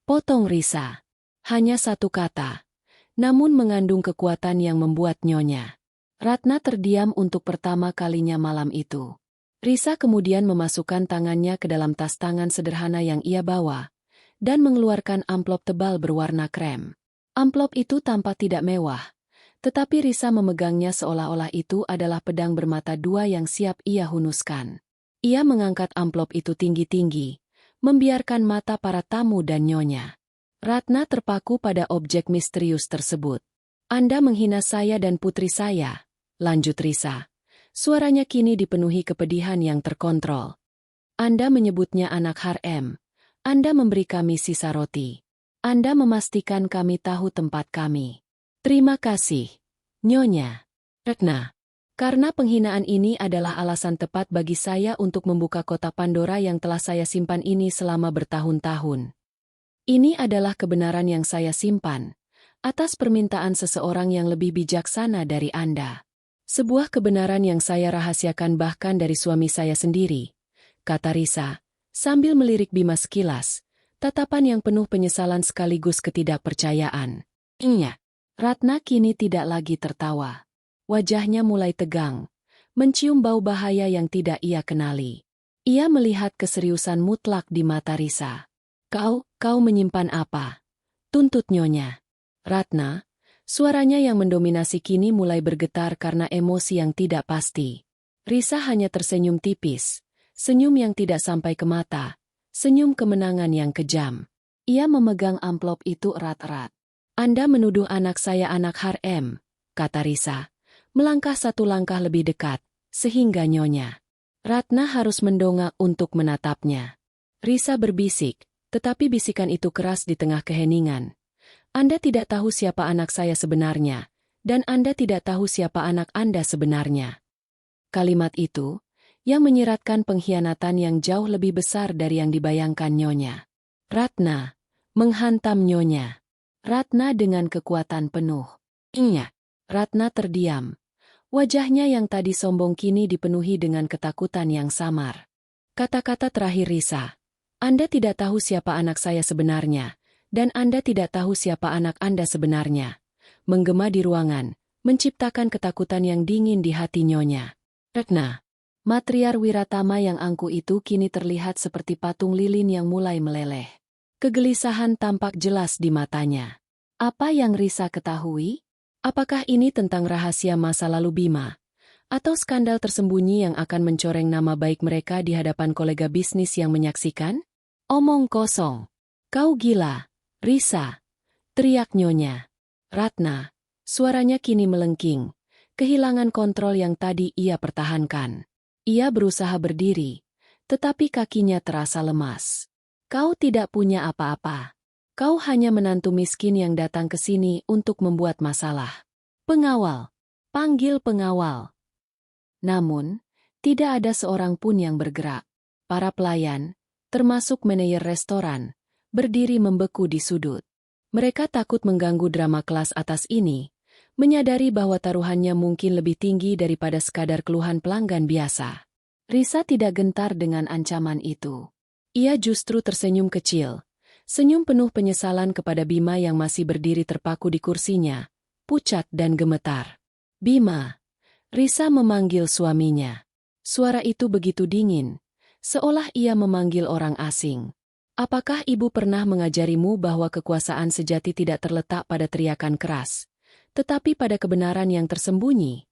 potong Risa. Hanya satu kata, namun mengandung kekuatan yang membuat nyonya Ratna terdiam untuk pertama kalinya malam itu. Risa kemudian memasukkan tangannya ke dalam tas tangan sederhana yang ia bawa, dan mengeluarkan amplop tebal berwarna krem. Amplop itu tampak tidak mewah, tetapi Risa memegangnya seolah-olah itu adalah pedang bermata dua yang siap ia hunuskan. Ia mengangkat amplop itu tinggi-tinggi, membiarkan mata para tamu dan nyonya Ratna terpaku pada objek misterius tersebut. Anda menghina saya dan putri saya, lanjut Risa. Suaranya kini dipenuhi kepedihan yang terkontrol. Anda menyebutnya anak harem. Anda memberi kami sisa roti. Anda memastikan kami tahu tempat kami. Terima kasih, Nyonya Ratna. Karena penghinaan ini adalah alasan tepat bagi saya untuk membuka kotak Pandora yang telah saya simpan ini selama bertahun-tahun. Ini adalah kebenaran yang saya simpan, atas permintaan seseorang yang lebih bijaksana dari Anda. Sebuah kebenaran yang saya rahasiakan bahkan dari suami saya sendiri, kata Risa, sambil melirik Bima sekilas, tatapan yang penuh penyesalan sekaligus ketidakpercayaan. Iya. Ratna kini tidak lagi tertawa. Wajahnya mulai tegang, mencium bau bahaya yang tidak ia kenali. Ia melihat keseriusan mutlak di mata Risa. Kau menyimpan apa? Tuntut nyonya Ratna, suaranya yang mendominasi kini mulai bergetar karena emosi yang tidak pasti. Risa hanya tersenyum tipis, senyum yang tidak sampai ke mata, senyum kemenangan yang kejam. Ia memegang amplop itu erat-erat. Anda menuduh anak saya anak harem, kata Risa, melangkah 1 langkah lebih dekat, sehingga nyonya Ratna harus mendongak untuk menatapnya. Risa berbisik, tetapi bisikan itu keras di tengah keheningan. Anda tidak tahu siapa anak saya sebenarnya, dan Anda tidak tahu siapa anak Anda sebenarnya. Kalimat itu, yang menyiratkan pengkhianatan yang jauh lebih besar dari yang dibayangkan nyonya Ratna, menghantam nyonya Ratna dengan kekuatan penuh. Iya. Ratna terdiam. Wajahnya yang tadi sombong kini dipenuhi dengan ketakutan yang samar. Kata-kata terakhir Risa, Anda tidak tahu siapa anak saya sebenarnya, dan Anda tidak tahu siapa anak Anda sebenarnya. Menggema di ruangan, menciptakan ketakutan yang dingin di hati nyonya Ratna. Matriar Wiratama yang angkuh itu kini terlihat seperti patung lilin yang mulai meleleh. Kegelisahan tampak jelas di matanya. Apa yang Risa ketahui? Apakah ini tentang rahasia masa lalu Bima? Atau skandal tersembunyi yang akan mencoreng nama baik mereka di hadapan kolega bisnis yang menyaksikan? Omong kosong. Kau gila, Risa. Teriak nyonya Ratna. Suaranya kini melengking. Kehilangan kontrol yang tadi ia pertahankan. Ia berusaha berdiri, tetapi kakinya terasa lemas. Kau tidak punya apa-apa. Kau hanya menantu miskin yang datang ke sini untuk membuat masalah. Pengawal. Panggil pengawal. Namun, Tidak ada seorang pun yang bergerak. Para pelayan, termasuk manajer restoran, berdiri membeku di sudut. Mereka takut mengganggu drama kelas atas ini, menyadari bahwa taruhannya mungkin lebih tinggi daripada sekadar keluhan pelanggan biasa. Risa tidak gentar dengan ancaman itu. Ia justru tersenyum kecil, senyum penuh penyesalan kepada Bima yang masih berdiri terpaku di kursinya, pucat dan gemetar. Bima. Risa memanggil suaminya. Suara itu begitu dingin, seolah ia memanggil orang asing. Apakah ibu pernah mengajarimu bahwa kekuasaan sejati tidak terletak pada teriakan keras, tetapi pada kebenaran yang tersembunyi?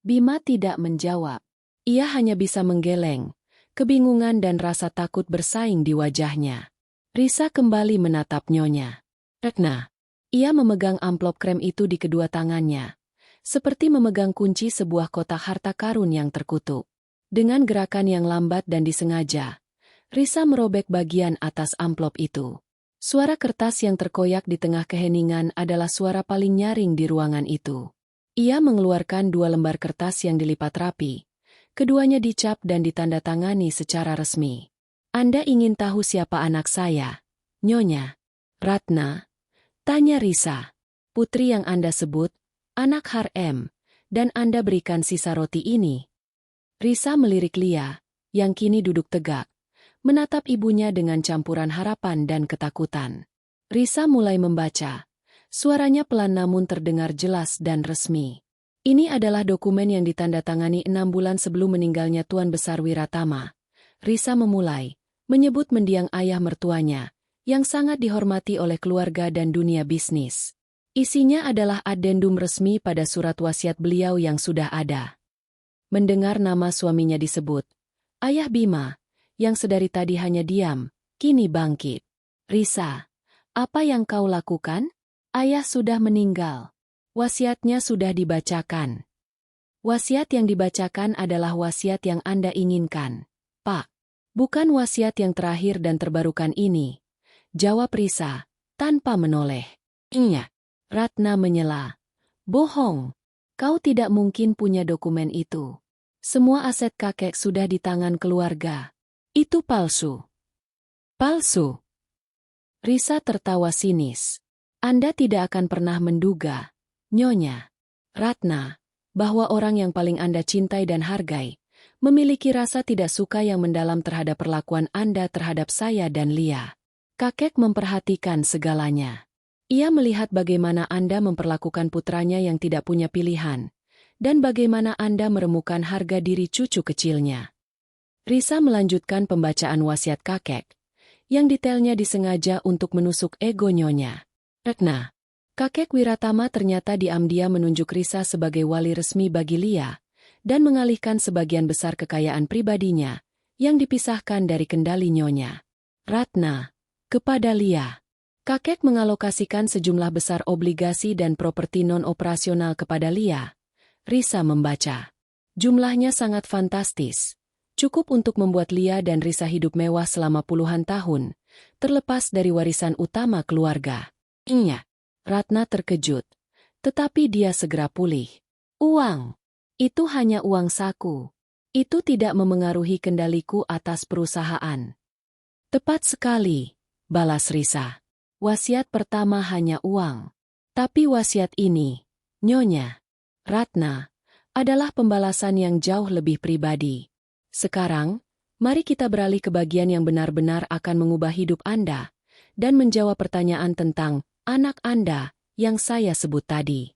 Bima tidak menjawab. Ia hanya bisa menggeleng, kebingungan dan rasa takut bersaing di wajahnya. Risa kembali menatap nyonya. Retna. Ia memegang amplop krem itu di kedua tangannya, seperti memegang kunci sebuah kotak harta karun yang terkutuk. Dengan gerakan yang lambat dan disengaja, Risa merobek bagian atas amplop itu. Suara kertas yang terkoyak di tengah keheningan adalah suara paling nyaring di ruangan itu. Ia mengeluarkan 2 lembar kertas yang dilipat rapi. Keduanya dicap dan ditandatangani secara resmi. Anda ingin tahu siapa anak saya, Nyonya? Ratna? Tanya Risa. Putri yang Anda sebut, anak harem, dan Anda berikan sisa roti ini. Risa melirik Lia, yang kini duduk tegak, menatap ibunya dengan campuran harapan dan ketakutan. Risa mulai membaca. Suaranya pelan namun terdengar jelas dan resmi. Ini adalah dokumen yang ditandatangani 6 bulan sebelum meninggalnya Tuan Besar Wiratama. Risa memulai, menyebut mendiang ayah mertuanya, yang sangat dihormati oleh keluarga dan dunia bisnis. Isinya adalah adendum resmi pada surat wasiat beliau yang sudah ada. Mendengar nama suaminya disebut, Ayah Bima, yang sedari tadi hanya diam, kini bangkit. Risa, apa yang kau lakukan? Ayah sudah meninggal. Wasiatnya sudah dibacakan. Wasiat yang dibacakan adalah wasiat yang Anda inginkan, Pak. Bukan wasiat yang terakhir dan terbarukan ini. Jawab Risa, tanpa menoleh. Iya. Ratna menyela. Bohong. Kau tidak mungkin punya dokumen itu. Semua aset kakek sudah di tangan keluarga. Itu palsu. Palsu. Risa tertawa sinis. Anda tidak akan pernah menduga, Nyonya Ratna, bahwa orang yang paling Anda cintai dan hargai, memiliki rasa tidak suka yang mendalam terhadap perlakuan Anda terhadap saya dan Lia. Kakek memperhatikan segalanya. Ia melihat bagaimana Anda memperlakukan putranya yang tidak punya pilihan, dan bagaimana Anda meremukan harga diri cucu kecilnya. Risa melanjutkan pembacaan wasiat kakek, yang detailnya disengaja untuk menusuk ego Nyonya Retna. Kakek Wiratama ternyata diam-diam menunjuk Risa sebagai wali resmi bagi Lia, dan mengalihkan sebagian besar kekayaan pribadinya, yang dipisahkan dari kendali Nyonya Ratna, kepada Lia. Kakek mengalokasikan sejumlah besar obligasi dan properti non-operasional kepada Lia. Risa membaca. Jumlahnya sangat fantastis. Cukup untuk membuat Lia dan Risa hidup mewah selama puluhan tahun, terlepas dari warisan utama keluarga. Iya. Ratna terkejut. Tetapi dia segera pulih. Uang. Itu hanya uang saku. Itu tidak memengaruhi kendaliku atas perusahaan. Tepat sekali, balas Risa. Wasiat pertama hanya uang. Tapi wasiat ini, Nyonya Ratna, adalah pembalasan yang jauh lebih pribadi. Sekarang, mari kita beralih ke bagian yang benar-benar akan mengubah hidup Anda, dan menjawab pertanyaan tentang anak Anda yang saya sebut tadi.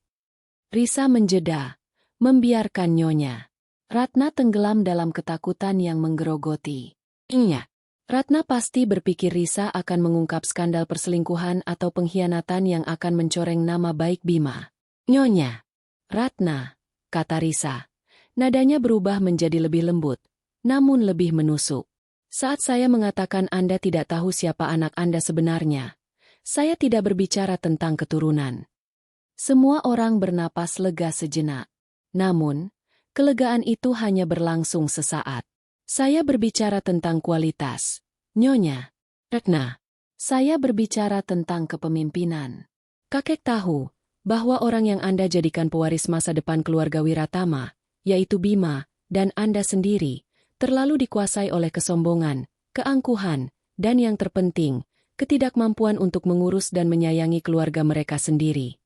Risa menjeda, membiarkan Nyonya Ratna tenggelam dalam ketakutan yang menggerogoti. Iya. Ratna pasti berpikir Risa akan mengungkap skandal perselingkuhan atau pengkhianatan yang akan mencoreng nama baik Bima. Nyonya Ratna, kata Risa. Nadanya berubah menjadi lebih lembut, namun lebih menusuk. Saat saya mengatakan Anda tidak tahu siapa anak Anda sebenarnya, saya tidak berbicara tentang keturunan. Semua orang bernapas lega sejenak. Namun, kelegaan itu hanya berlangsung sesaat. Saya berbicara tentang kualitas, Nyonya Retna. Saya berbicara tentang kepemimpinan. Kakek tahu bahwa orang yang Anda jadikan pewaris masa depan keluarga Wiratama, yaitu Bima, dan Anda sendiri, terlalu dikuasai oleh kesombongan, keangkuhan, dan yang terpenting, ketidakmampuan untuk mengurus dan menyayangi keluarga mereka sendiri.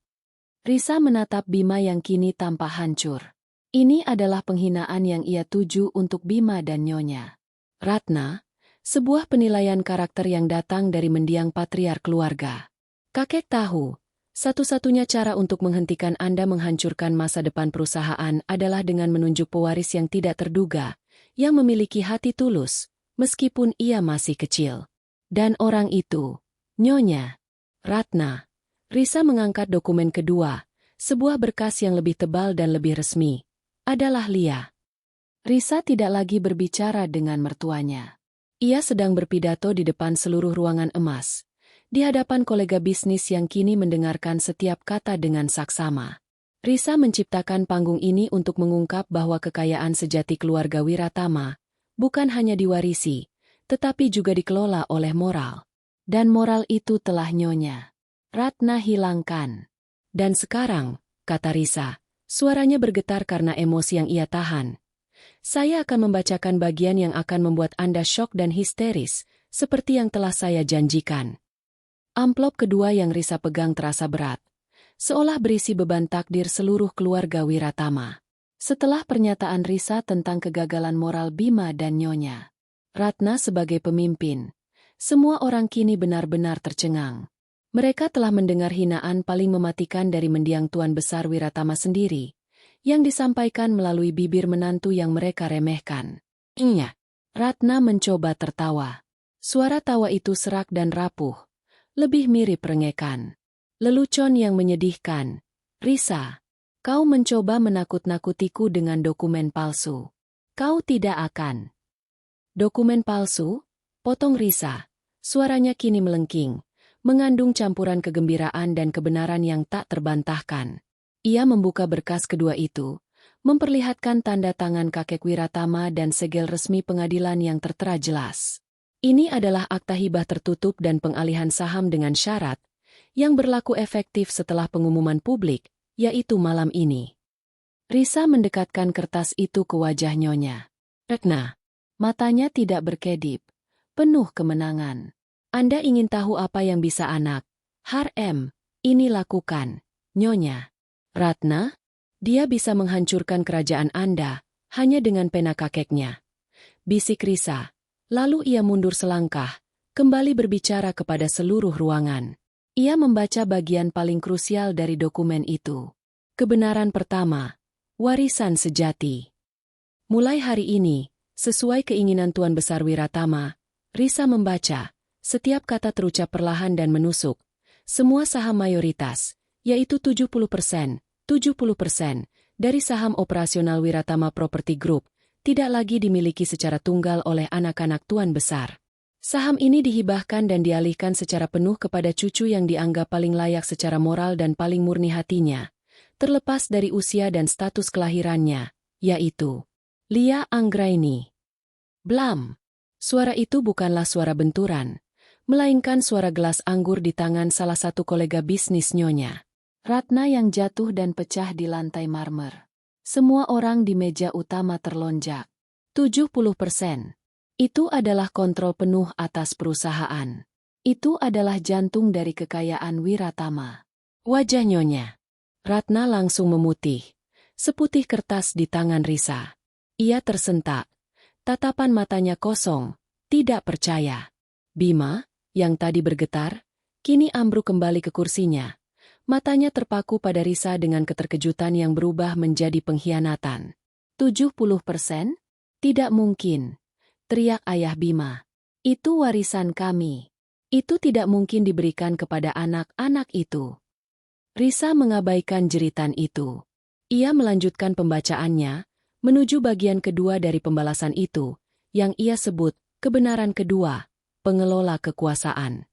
Risa menatap Bima yang kini tampak hancur. Ini adalah penghinaan yang ia tuju untuk Bima dan Nyonya Ratna, sebuah penilaian karakter yang datang dari mendiang patriark keluarga. Kakek tahu, satu-satunya cara untuk menghentikan Anda menghancurkan masa depan perusahaan adalah dengan menunjuk pewaris yang tidak terduga, yang memiliki hati tulus, meskipun ia masih kecil. Dan orang itu, Nyonya Ratna. Risa mengangkat dokumen kedua, sebuah berkas yang lebih tebal dan lebih resmi. Adalah Lia. Risa tidak lagi berbicara dengan mertuanya. Ia sedang berpidato di depan seluruh ruangan emas, di hadapan kolega bisnis yang kini mendengarkan setiap kata dengan saksama. Risa menciptakan panggung ini untuk mengungkap bahwa kekayaan sejati keluarga Wiratama bukan hanya diwarisi, tetapi juga dikelola oleh moral. Dan moral itu telah Nyonya Ratna hilangkan. Dan sekarang, kata Risa, suaranya bergetar karena emosi yang ia tahan. Saya akan membacakan bagian yang akan membuat Anda syok dan histeris, seperti yang telah saya janjikan. Amplop kedua yang Risa pegang terasa berat, seolah berisi beban takdir seluruh keluarga Wiratama. Setelah pernyataan Risa tentang kegagalan moral Bima dan Nyonya Ratna sebagai pemimpin, semua orang kini benar-benar tercengang. Mereka telah mendengar hinaan paling mematikan dari mendiang Tuan Besar Wiratama sendiri, yang disampaikan melalui bibir menantu yang mereka remehkan. Iya. Ratna mencoba tertawa. Suara tawa itu serak dan rapuh, lebih mirip rengekan. Lelucon yang menyedihkan. Risa, kau mencoba menakut-nakutiku dengan dokumen palsu. Kau tidak akan. Dokumen palsu? Potong Risa. Suaranya kini melengking, mengandung campuran kegembiraan dan kebenaran yang tak terbantahkan. Ia membuka berkas kedua itu, memperlihatkan tanda tangan kakek Wiratama dan segel resmi pengadilan yang tertera jelas. Ini adalah akta hibah tertutup dan pengalihan saham dengan syarat, yang berlaku efektif setelah pengumuman publik, yaitu malam ini. Risa mendekatkan kertas itu ke wajah Nyonya Ratna. Matanya tidak berkedip, penuh kemenangan. Anda ingin tahu apa yang bisa anak Harem ini lakukan, Nyonya Ratna? Dia bisa menghancurkan kerajaan Anda, hanya dengan pena kakeknya. Bisik Risa. Lalu ia mundur selangkah, kembali berbicara kepada seluruh ruangan. Ia membaca bagian paling krusial dari dokumen itu. Kebenaran pertama, warisan sejati. Mulai hari ini, sesuai keinginan Tuan Besar Wiratama, Risa membaca. Setiap kata terucap perlahan dan menusuk. Semua saham mayoritas, yaitu 70%, dari saham operasional Wiratama Property Group, tidak lagi dimiliki secara tunggal oleh anak-anak Tuan Besar. Saham ini dihibahkan dan dialihkan secara penuh kepada cucu yang dianggap paling layak secara moral dan paling murni hatinya, terlepas dari usia dan status kelahirannya, yaitu Lia Anggraini. Blam! Suara itu bukanlah suara benturan, melainkan suara gelas anggur di tangan salah satu kolega bisnis Nyonya Ratna yang jatuh dan pecah di lantai marmer. Semua orang di meja utama terlonjak. 70%. Itu adalah kontrol penuh atas perusahaan. Itu adalah jantung dari kekayaan Wiratama. Wajah Nyonya Ratna langsung memutih, seputih kertas di tangan Risa. Ia tersentak. Tatapan matanya kosong, tidak percaya. Bima, yang tadi bergetar, kini ambruk kembali ke kursinya. Matanya terpaku pada Risa dengan keterkejutan yang berubah menjadi pengkhianatan. 70%? Tidak mungkin, teriak ayah Bima. Itu warisan kami. Itu tidak mungkin diberikan kepada anak-anak itu. Risa mengabaikan jeritan itu. Ia melanjutkan pembacaannya, menuju bagian kedua dari pembalasan itu, yang ia sebut kebenaran kedua. Pengelola kekuasaan.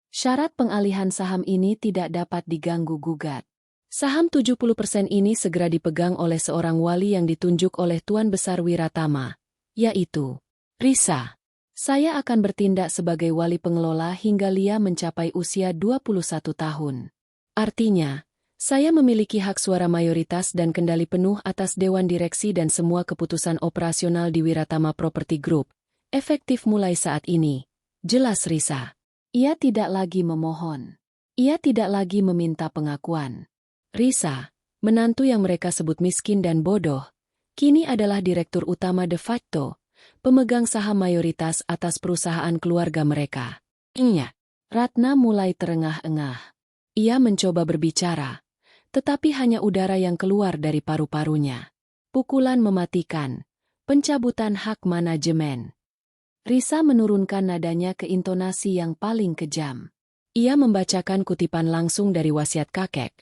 Syarat pengalihan saham ini tidak dapat diganggu-gugat. Saham 70% ini segera dipegang oleh seorang wali yang ditunjuk oleh Tuan Besar Wiratama, yaitu Risa. Saya akan bertindak sebagai wali pengelola hingga Lia mencapai usia 21 tahun. Artinya, Saya memiliki hak suara mayoritas dan kendali penuh atas Dewan Direksi dan semua keputusan operasional di Wiratama Property Group, efektif mulai saat ini. Jelas Risa. Ia tidak lagi memohon. Ia tidak lagi meminta pengakuan. Risa, menantu yang mereka sebut miskin dan bodoh, kini adalah direktur utama de facto, pemegang saham mayoritas atas perusahaan keluarga mereka. Iya. Ratna mulai terengah-engah. Ia mencoba berbicara, tetapi hanya udara yang keluar dari paru-parunya. Pukulan mematikan. Pencabutan hak manajemen. Risa menurunkan nadanya ke intonasi yang paling kejam. Ia membacakan kutipan langsung dari wasiat kakek.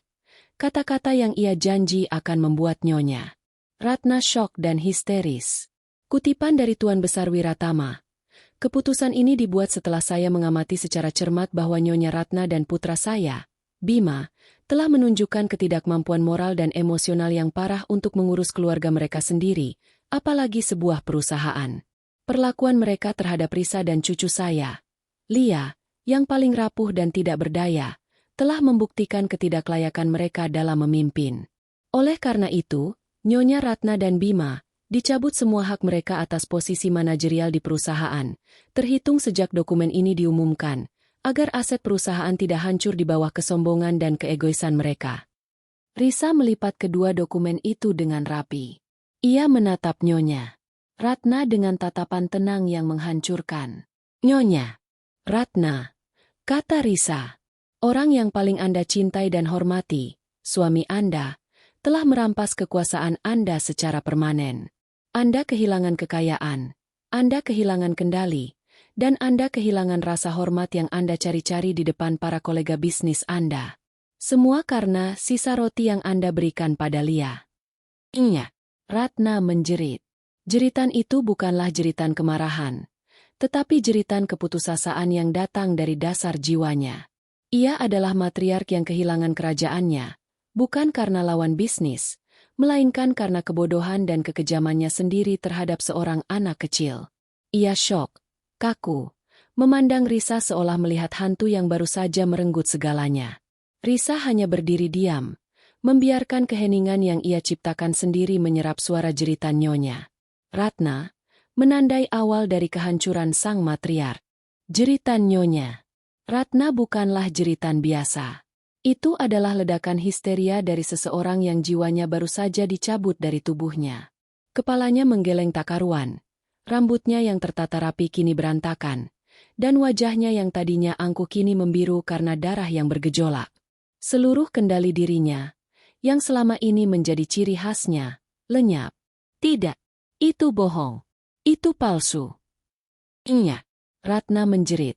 Kata-kata yang ia janji akan membuat Nyonya Ratna syok dan histeris. Kutipan dari Tuan Besar Wiratama. Keputusan ini dibuat setelah saya mengamati secara cermat bahwa Nyonya Ratna dan putra saya, Bima, telah menunjukkan ketidakmampuan moral dan emosional yang parah untuk mengurus keluarga mereka sendiri, apalagi sebuah perusahaan. Perlakuan mereka terhadap Risa dan cucu saya, Lia, yang paling rapuh dan tidak berdaya, telah membuktikan ketidaklayakan mereka dalam memimpin. Oleh karena itu, Nyonya Ratna dan Bima dicabut semua hak mereka atas posisi manajerial di perusahaan, terhitung sejak dokumen ini diumumkan, agar aset perusahaan tidak hancur di bawah kesombongan dan keegoisan mereka. Risa melipat kedua dokumen itu dengan rapi. Ia menatap Nyonya Ratna dengan tatapan tenang yang menghancurkan. Nyonya Ratna, kata Risa, orang yang paling Anda cintai dan hormati, suami Anda, telah merampas kekuasaan Anda secara permanen. Anda kehilangan kekayaan, Anda kehilangan kendali, dan Anda kehilangan rasa hormat yang Anda cari-cari di depan para kolega bisnis Anda. Semua karena sisa roti yang Anda berikan pada Lia. Iya. Ratna menjerit. Jeritan itu bukanlah jeritan kemarahan, tetapi jeritan keputusasaan yang datang dari dasar jiwanya. Ia adalah matriark yang kehilangan kerajaannya, bukan karena lawan bisnis, melainkan karena kebodohan dan kekejamannya sendiri terhadap seorang anak kecil. Ia syok, kaku, memandang Risa seolah melihat hantu yang baru saja merenggut segalanya. Risa hanya berdiri diam, membiarkan keheningan yang ia ciptakan sendiri menyerap suara jeritan Nyonya Ratna, menandai awal dari kehancuran sang matriark. Jeritan Nyonya Ratna bukanlah jeritan biasa. Itu adalah ledakan histeria dari seseorang yang jiwanya baru saja dicabut dari tubuhnya. Kepalanya menggeleng tak karuan, rambutnya yang tertata rapi kini berantakan, dan wajahnya yang tadinya angkuh kini membiru karena darah yang bergejolak. Seluruh kendali dirinya, yang selama ini menjadi ciri khasnya, lenyap. Tidak, itu bohong. Itu palsu. Iya, Ratna menjerit.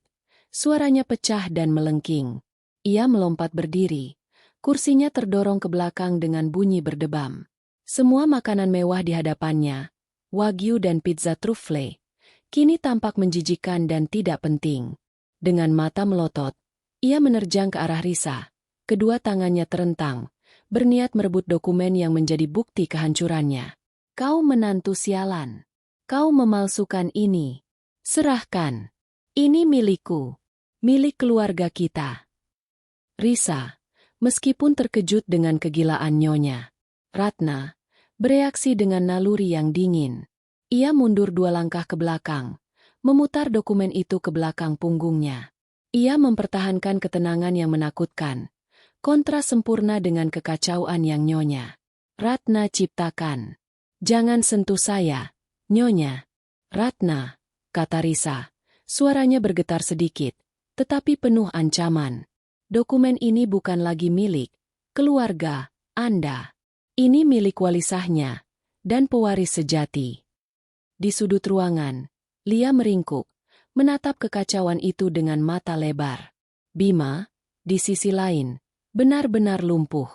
Suaranya pecah dan melengking. Ia melompat berdiri. Kursinya terdorong ke belakang dengan bunyi berdebam. Semua makanan mewah di hadapannya, wagyu dan pizza truffle, kini tampak menjijikan dan tidak penting. Dengan mata melotot, ia menerjang ke arah Risa. Kedua tangannya terentang, berniat merebut dokumen yang menjadi bukti kehancurannya. Kau menantu sialan. Kau memalsukan ini. Serahkan. Ini milikku. Milik keluarga kita. Risa, meskipun terkejut dengan kegilaan Nyonya Ratna, bereaksi dengan naluri yang dingin. Ia mundur 2 langkah ke belakang, memutar dokumen itu ke belakang punggungnya. Ia mempertahankan ketenangan yang menakutkan, kontra sempurna dengan kekacauan yang Nyonya Ratna ciptakan. Jangan sentuh saya, Nyonya Ratna, kata Risa. Suaranya bergetar sedikit, tetapi penuh ancaman. Dokumen ini bukan lagi milik keluarga Anda. Ini milik wali sahnya dan pewaris sejati. Di sudut ruangan, Lia meringkuk, menatap kekacauan itu dengan mata lebar. Bima, di sisi lain, benar-benar lumpuh.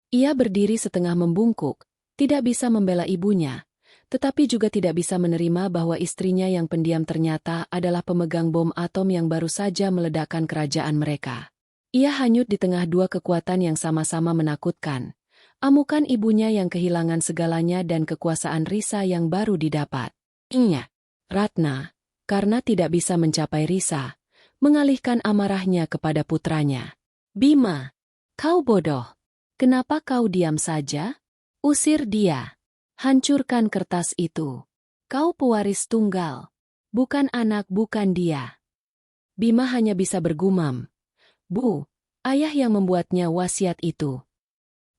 Ia berdiri setengah membungkuk, tidak bisa membela ibunya, tetapi juga tidak bisa menerima bahwa istrinya yang pendiam ternyata adalah pemegang bom atom yang baru saja meledakkan kerajaan mereka. Ia hanyut di tengah 2 kekuatan yang sama-sama menakutkan. Amukan ibunya yang kehilangan segalanya dan kekuasaan Risa yang baru didapat. Iya, Ratna, karena tidak bisa mencapai Risa, mengalihkan amarahnya kepada putranya. Bima, kau bodoh. Kenapa kau diam saja? Usir dia. Hancurkan kertas itu. Kau pewaris tunggal. Bukan anak, bukan dia. Bima hanya bisa bergumam. Bu, ayah yang membuatnya wasiat itu.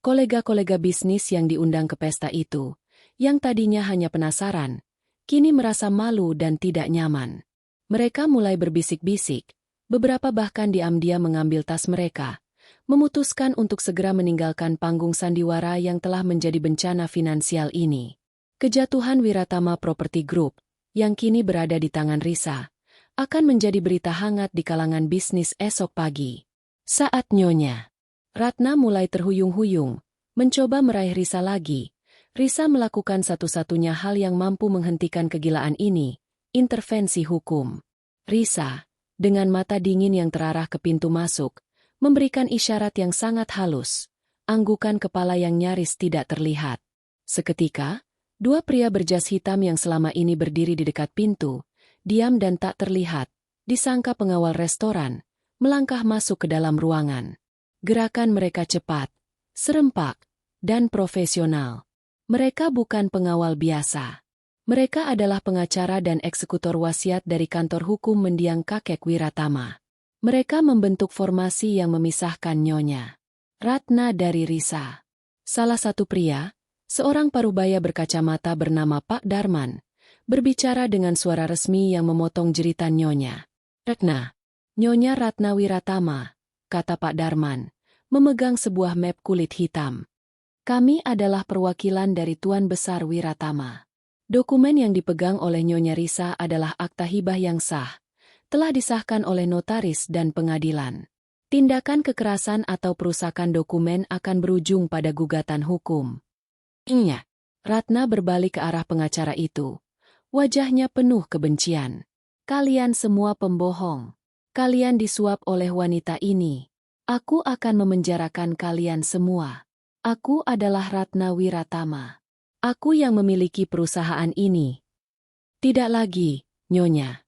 Kolega-kolega bisnis yang diundang ke pesta itu, yang tadinya hanya penasaran, kini merasa malu dan tidak nyaman. Mereka mulai berbisik-bisik, beberapa bahkan diam-diam mengambil tas mereka, memutuskan untuk segera meninggalkan panggung sandiwara yang telah menjadi bencana finansial ini. Kejatuhan Wiratama Property Group, yang kini berada di tangan Risa, akan menjadi berita hangat di kalangan bisnis esok pagi. Saat Nyonya Ratna mulai terhuyung-huyung, mencoba meraih Risa lagi, Risa melakukan satu-satunya hal yang mampu menghentikan kegilaan ini, intervensi hukum. Risa, dengan mata dingin yang terarah ke pintu masuk, memberikan isyarat yang sangat halus, anggukan kepala yang nyaris tidak terlihat. Seketika, dua pria berjas hitam yang selama ini berdiri di dekat pintu, diam dan tak terlihat, disangka pengawal restoran, melangkah masuk ke dalam ruangan. Gerakan mereka cepat, serempak, dan profesional. Mereka bukan pengawal biasa. Mereka adalah pengacara dan eksekutor wasiat dari kantor hukum mendiang kakek Wiratama. Mereka membentuk formasi yang memisahkan Nyonya Ratna dari Risa. Salah satu pria, seorang parubaya berkacamata bernama Pak Darman, berbicara dengan suara resmi yang memotong jeritan Nyonya Ratna. Nyonya Ratna Wiratama, kata Pak Darman, memegang sebuah map kulit hitam. Kami adalah perwakilan dari Tuan Besar Wiratama. Dokumen yang dipegang oleh Nyonya Risa adalah akta hibah yang sah, telah disahkan oleh notaris dan pengadilan. Tindakan kekerasan atau perusakan dokumen akan berujung pada gugatan hukum. Iya. Ratna berbalik ke arah pengacara itu. Wajahnya penuh kebencian. Kalian semua pembohong. Kalian disuap oleh wanita ini. Aku akan memenjarakan kalian semua. Aku adalah Ratna Wiratama. Aku yang memiliki perusahaan ini. Tidak lagi, Nyonya.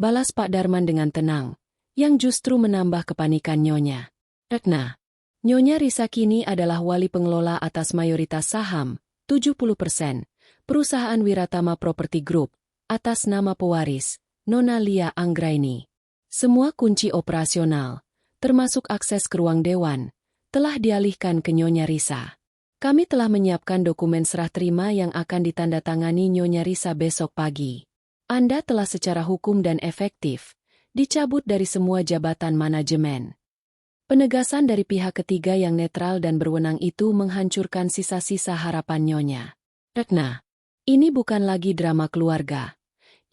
Balas Pak Darman dengan tenang, yang justru menambah kepanikan Nyonya Ratna. Nyonya Risa kini adalah wali pengelola atas mayoritas saham, 70%, perusahaan Wiratama Property Group, atas nama pewaris, Nona Lia Anggraini. Semua kunci operasional, termasuk akses ke ruang dewan, telah dialihkan ke Nyonya Risa. Kami telah menyiapkan dokumen serah terima yang akan ditandatangani Nyonya Risa besok pagi. Anda telah secara hukum dan efektif dicabut dari semua jabatan manajemen. Penegasan dari pihak ketiga yang netral dan berwenang itu menghancurkan sisa-sisa harapan Nyonya Ratna. Ini bukan lagi drama keluarga.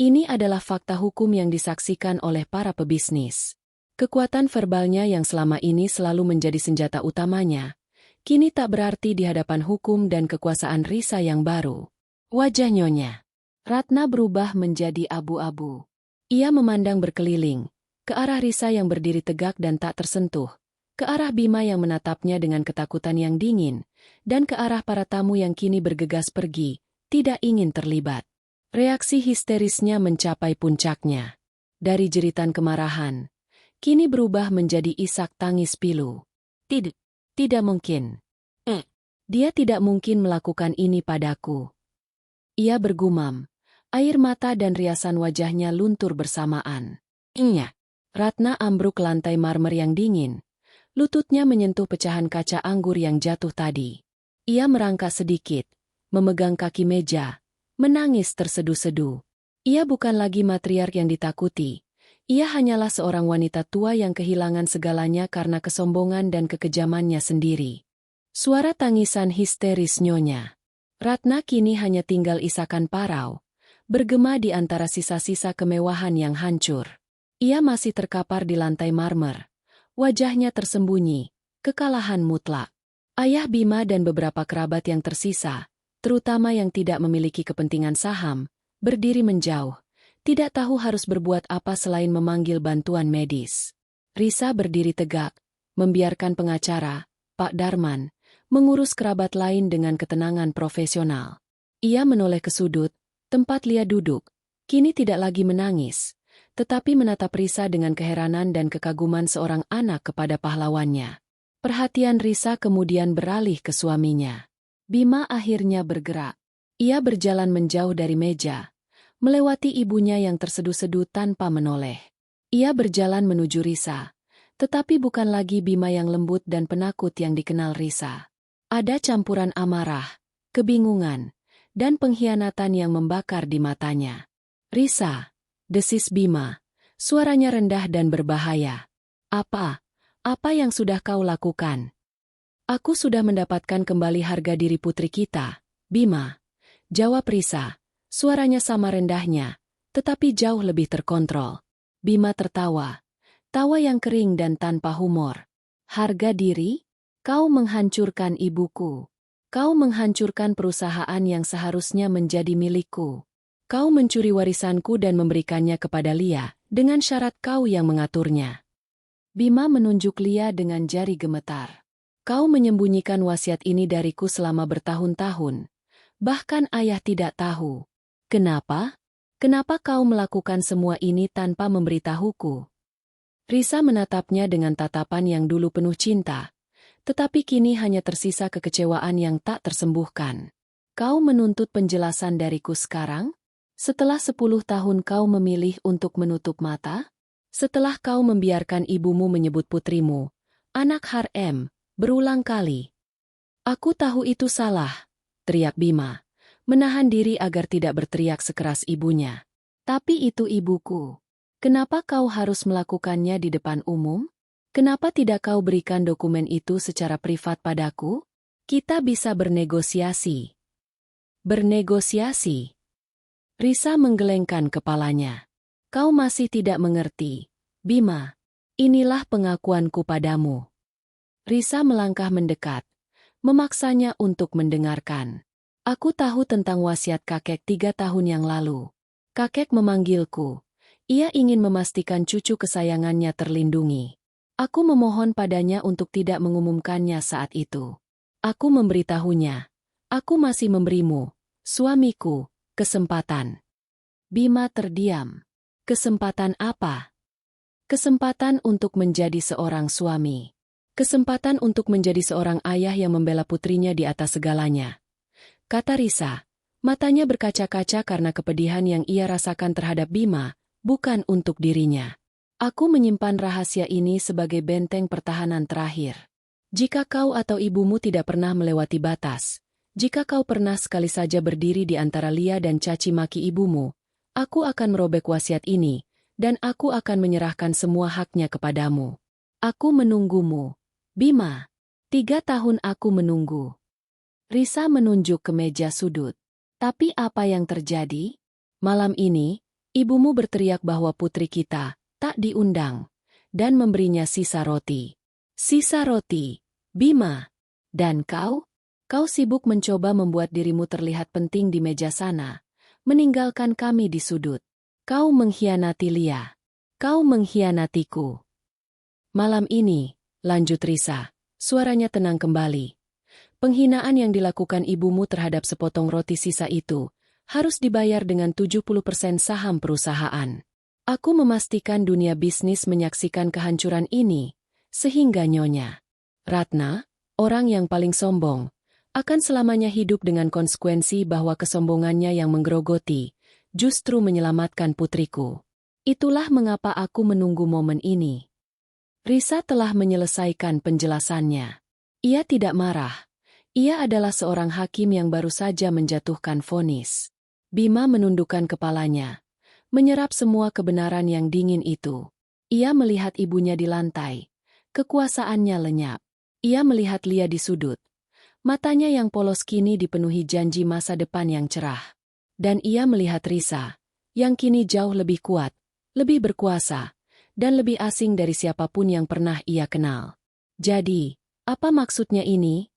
Ini adalah fakta hukum yang disaksikan oleh para pebisnis. Kekuatan verbalnya yang selama ini selalu menjadi senjata utamanya, kini tak berarti di hadapan hukum dan kekuasaan Risa yang baru. Wajah Nyonya Ratna berubah menjadi abu-abu. Ia memandang berkeliling, ke arah Risa yang berdiri tegak dan tak tersentuh, ke arah Bima yang menatapnya dengan ketakutan yang dingin, dan ke arah para tamu yang kini bergegas pergi, tidak ingin terlibat. Reaksi histerisnya mencapai puncaknya. Dari jeritan kemarahan, kini berubah menjadi isak tangis pilu. Tidak mungkin. Dia tidak mungkin melakukan ini padaku. Ia bergumam. Air mata dan riasan wajahnya luntur bersamaan. Iya. Ratna ambruk ke lantai marmer yang dingin. Lututnya menyentuh pecahan kaca anggur yang jatuh tadi. Ia merangkak sedikit, memegang kaki meja, menangis terseduh-seduh. Ia bukan lagi matriark yang ditakuti. Ia hanyalah seorang wanita tua yang kehilangan segalanya karena kesombongan dan kekejamannya sendiri. Suara tangisan histeris Nyonya Ratna kini hanya tinggal isakan parau, bergema di antara sisa-sisa kemewahan yang hancur. Ia masih terkapar di lantai marmer. Wajahnya tersembunyi, kekalahan mutlak. Ayah Bima dan beberapa kerabat yang tersisa, terutama yang tidak memiliki kepentingan saham, berdiri menjauh, tidak tahu harus berbuat apa selain memanggil bantuan medis. Risa berdiri tegak, membiarkan pengacara, Pak Darman, mengurus kerabat lain dengan ketenangan profesional. Ia menoleh ke sudut, tempat Lia duduk, kini tidak lagi menangis, tetapi menatap Risa dengan keheranan dan kekaguman seorang anak kepada pahlawannya. Perhatian Risa kemudian beralih ke suaminya. Bima akhirnya bergerak. Ia berjalan menjauh dari meja, melewati ibunya yang terseduh-seduh tanpa menoleh. Ia berjalan menuju Risa, tetapi bukan lagi Bima yang lembut dan penakut yang dikenal Risa. Ada campuran amarah, kebingungan, dan pengkhianatan yang membakar di matanya. "Risa," desis Bima, suaranya rendah dan berbahaya. Apa yang sudah kau lakukan?" "Aku sudah mendapatkan kembali harga diri putri kita, Bima," jawab Risa, suaranya sama rendahnya, tetapi jauh lebih terkontrol. Bima tertawa, tawa yang kering dan tanpa humor. "Harga diri? Kau menghancurkan ibuku. Kau menghancurkan perusahaan yang seharusnya menjadi milikku. Kau mencuri warisanku dan memberikannya kepada Lia, dengan syarat kau yang mengaturnya." Bima menunjuk Lia dengan jari gemetar. "Kau menyembunyikan wasiat ini dariku selama bertahun-tahun. Bahkan ayah tidak tahu. Kenapa? Kenapa kau melakukan semua ini tanpa memberitahuku?" Risa menatapnya dengan tatapan yang dulu penuh cinta, tetapi kini hanya tersisa kekecewaan yang tak tersembuhkan. "Kau menuntut penjelasan dariku sekarang? Setelah 10 tahun kau memilih untuk menutup mata? Setelah kau membiarkan ibumu menyebut putrimu anak harem berulang kali?" "Aku tahu itu salah," teriak Bima, menahan diri agar tidak berteriak sekeras ibunya. "Tapi itu ibuku. Kenapa kau harus melakukannya di depan umum? Kenapa tidak kau berikan dokumen itu secara privat padaku? Kita bisa bernegosiasi." "Bernegosiasi?" Risa menggelengkan kepalanya. "Kau masih tidak mengerti, Bima. Inilah pengakuanku padamu." Risa melangkah mendekat, memaksanya untuk mendengarkan. "Aku tahu tentang wasiat kakek 3 tahun yang lalu. Kakek memanggilku. Ia ingin memastikan cucu kesayangannya terlindungi. Aku memohon padanya untuk tidak mengumumkannya saat itu. Aku memberitahunya, aku masih memberimu, suamiku, kesempatan." Bima terdiam. "Kesempatan apa?" "Kesempatan untuk menjadi seorang suami. Kesempatan untuk menjadi seorang ayah yang membela putrinya di atas segalanya," kata Risa. Matanya berkaca-kaca karena kepedihan yang ia rasakan terhadap Bima, bukan untuk dirinya. "Aku menyimpan rahasia ini sebagai benteng pertahanan terakhir. Jika kau atau ibumu tidak pernah melewati batas, jika kau pernah sekali saja berdiri di antara Lia dan caci maki ibumu, aku akan merobek wasiat ini, dan aku akan menyerahkan semua haknya kepadamu. Aku menunggumu, Bima. 3 tahun aku menunggu." Risa menunjuk ke meja sudut. "Tapi apa yang terjadi? Malam ini, ibumu berteriak bahwa putri kita tak diundang, dan memberinya sisa roti." "Sisa roti, Bima. Dan kau? Kau sibuk mencoba membuat dirimu terlihat penting di meja sana, meninggalkan kami di sudut. Kau mengkhianati Lia. Kau mengkhianatiku." "Malam ini," lanjut Risa, suaranya tenang kembali, "penghinaan yang dilakukan ibumu terhadap sepotong roti sisa itu harus dibayar dengan 70% saham perusahaan. Aku memastikan dunia bisnis menyaksikan kehancuran ini, sehingga Nyonya Ratna, orang yang paling sombong, akan selamanya hidup dengan konsekuensi bahwa kesombongannya yang menggerogoti justru menyelamatkan putriku. Itulah mengapa aku menunggu momen ini." Risa telah menyelesaikan penjelasannya. Ia tidak marah. Ia adalah seorang hakim yang baru saja menjatuhkan vonis. Bima menundukkan kepalanya, menyerap semua kebenaran yang dingin itu. Ia melihat ibunya di lantai. Kekuasaannya lenyap. Ia melihat Lia di sudut. Matanya yang polos kini dipenuhi janji masa depan yang cerah. Dan ia melihat Risa, yang kini jauh lebih kuat, lebih berkuasa, dan lebih asing dari siapapun yang pernah ia kenal. "Jadi, apa maksudnya ini?"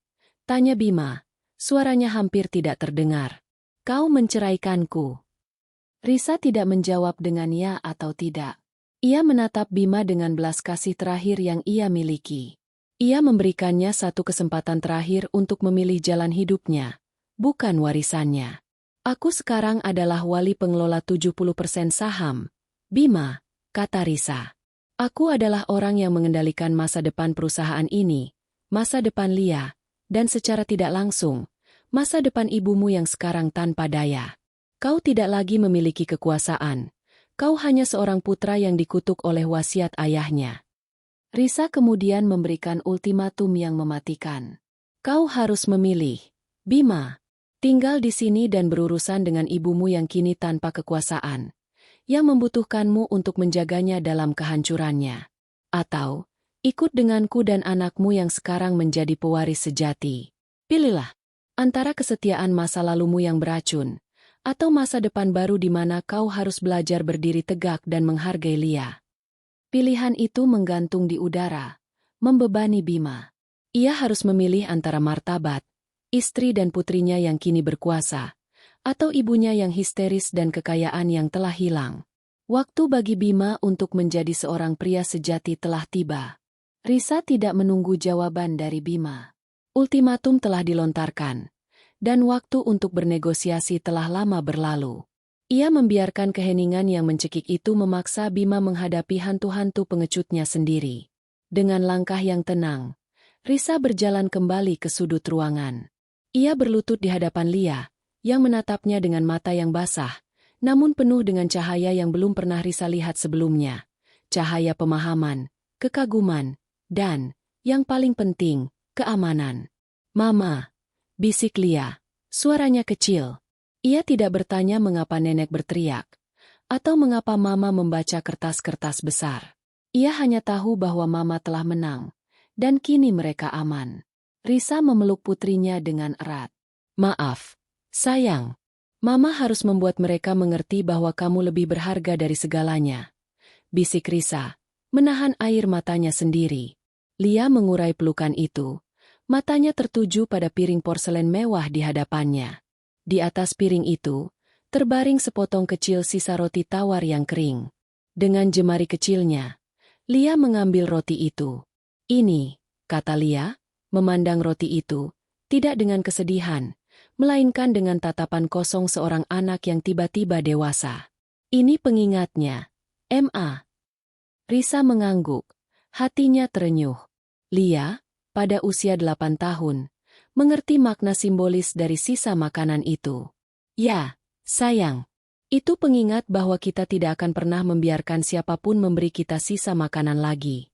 tanya Bima. Suaranya hampir tidak terdengar. "Kau menceraikanku?" Risa tidak menjawab dengan ya atau tidak. Ia menatap Bima dengan belas kasih terakhir yang ia miliki. Ia memberikannya satu kesempatan terakhir untuk memilih jalan hidupnya, bukan warisannya. "Aku sekarang adalah wali pengelola 70% saham, Bima," kata Risa. "Aku adalah orang yang mengendalikan masa depan perusahaan ini, masa depan Lia, dan secara tidak langsung, masa depan ibumu yang sekarang tanpa daya. Kau tidak lagi memiliki kekuasaan. Kau hanya seorang putra yang dikutuk oleh wasiat ayahnya. Risa kemudian memberikan ultimatum yang mematikan. Kau harus memilih, Bima. Tinggal di sini dan berurusan dengan ibumu yang kini tanpa kekuasaan, yang membutuhkanmu untuk menjaganya dalam kehancurannya. Atau, ikut denganku dan anakmu yang sekarang menjadi pewaris sejati. Pilihlah, antara kesetiaan masa lalumu yang beracun, atau masa depan baru di mana kau harus belajar berdiri tegak dan menghargai Lia. Pilihan itu menggantung di udara, membebani Bima. Ia harus memilih antara martabat, istri dan putrinya yang kini berkuasa, atau ibunya yang histeris dan kekayaan yang telah hilang. Waktu bagi Bima untuk menjadi seorang pria sejati telah tiba. Risa tidak menunggu jawaban dari Bima. Ultimatum telah dilontarkan, dan waktu untuk bernegosiasi telah lama berlalu. Ia membiarkan keheningan yang mencekik itu memaksa Bima menghadapi hantu-hantu pengecutnya sendiri. Dengan langkah yang tenang, Risa berjalan kembali ke sudut ruangan. Ia berlutut di hadapan Lia, yang menatapnya dengan mata yang basah, namun penuh dengan cahaya yang belum pernah Risa lihat sebelumnya. Cahaya pemahaman, kekaguman, dan, yang paling penting, keamanan. "Mama," bisik Lia, suaranya kecil. Ia tidak bertanya mengapa nenek berteriak, atau mengapa Mama membaca kertas-kertas besar. Ia hanya tahu bahwa Mama telah menang, dan kini mereka aman. Risa memeluk putrinya dengan erat. "Maaf, sayang. Mama harus membuat mereka mengerti bahwa kamu lebih berharga dari segalanya," bisik Risa, menahan air matanya sendiri. Lia mengurai pelukan itu. Matanya tertuju pada piring porselen mewah di hadapannya. Di atas piring itu, terbaring sepotong kecil sisa roti tawar yang kering. Dengan jemari kecilnya, Lia mengambil roti itu. "Ini," kata Lia, memandang roti itu, tidak dengan kesedihan, melainkan dengan tatapan kosong seorang anak yang tiba-tiba dewasa. "Ini pengingatnya, Ma." Risa mengangguk, hatinya terenyuh. Lia, pada usia 8 tahun, mengerti makna simbolis dari sisa makanan itu. "Ya, sayang. Itu pengingat bahwa kita tidak akan pernah membiarkan siapapun memberi kita sisa makanan lagi."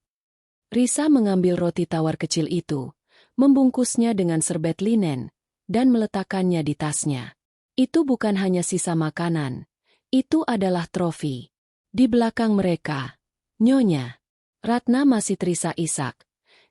Risa mengambil roti tawar kecil itu, membungkusnya dengan serbet linen, dan meletakkannya di tasnya. Itu bukan hanya sisa makanan, itu adalah trofi. Di belakang mereka, Nyonya Ratna masih terisak-isak,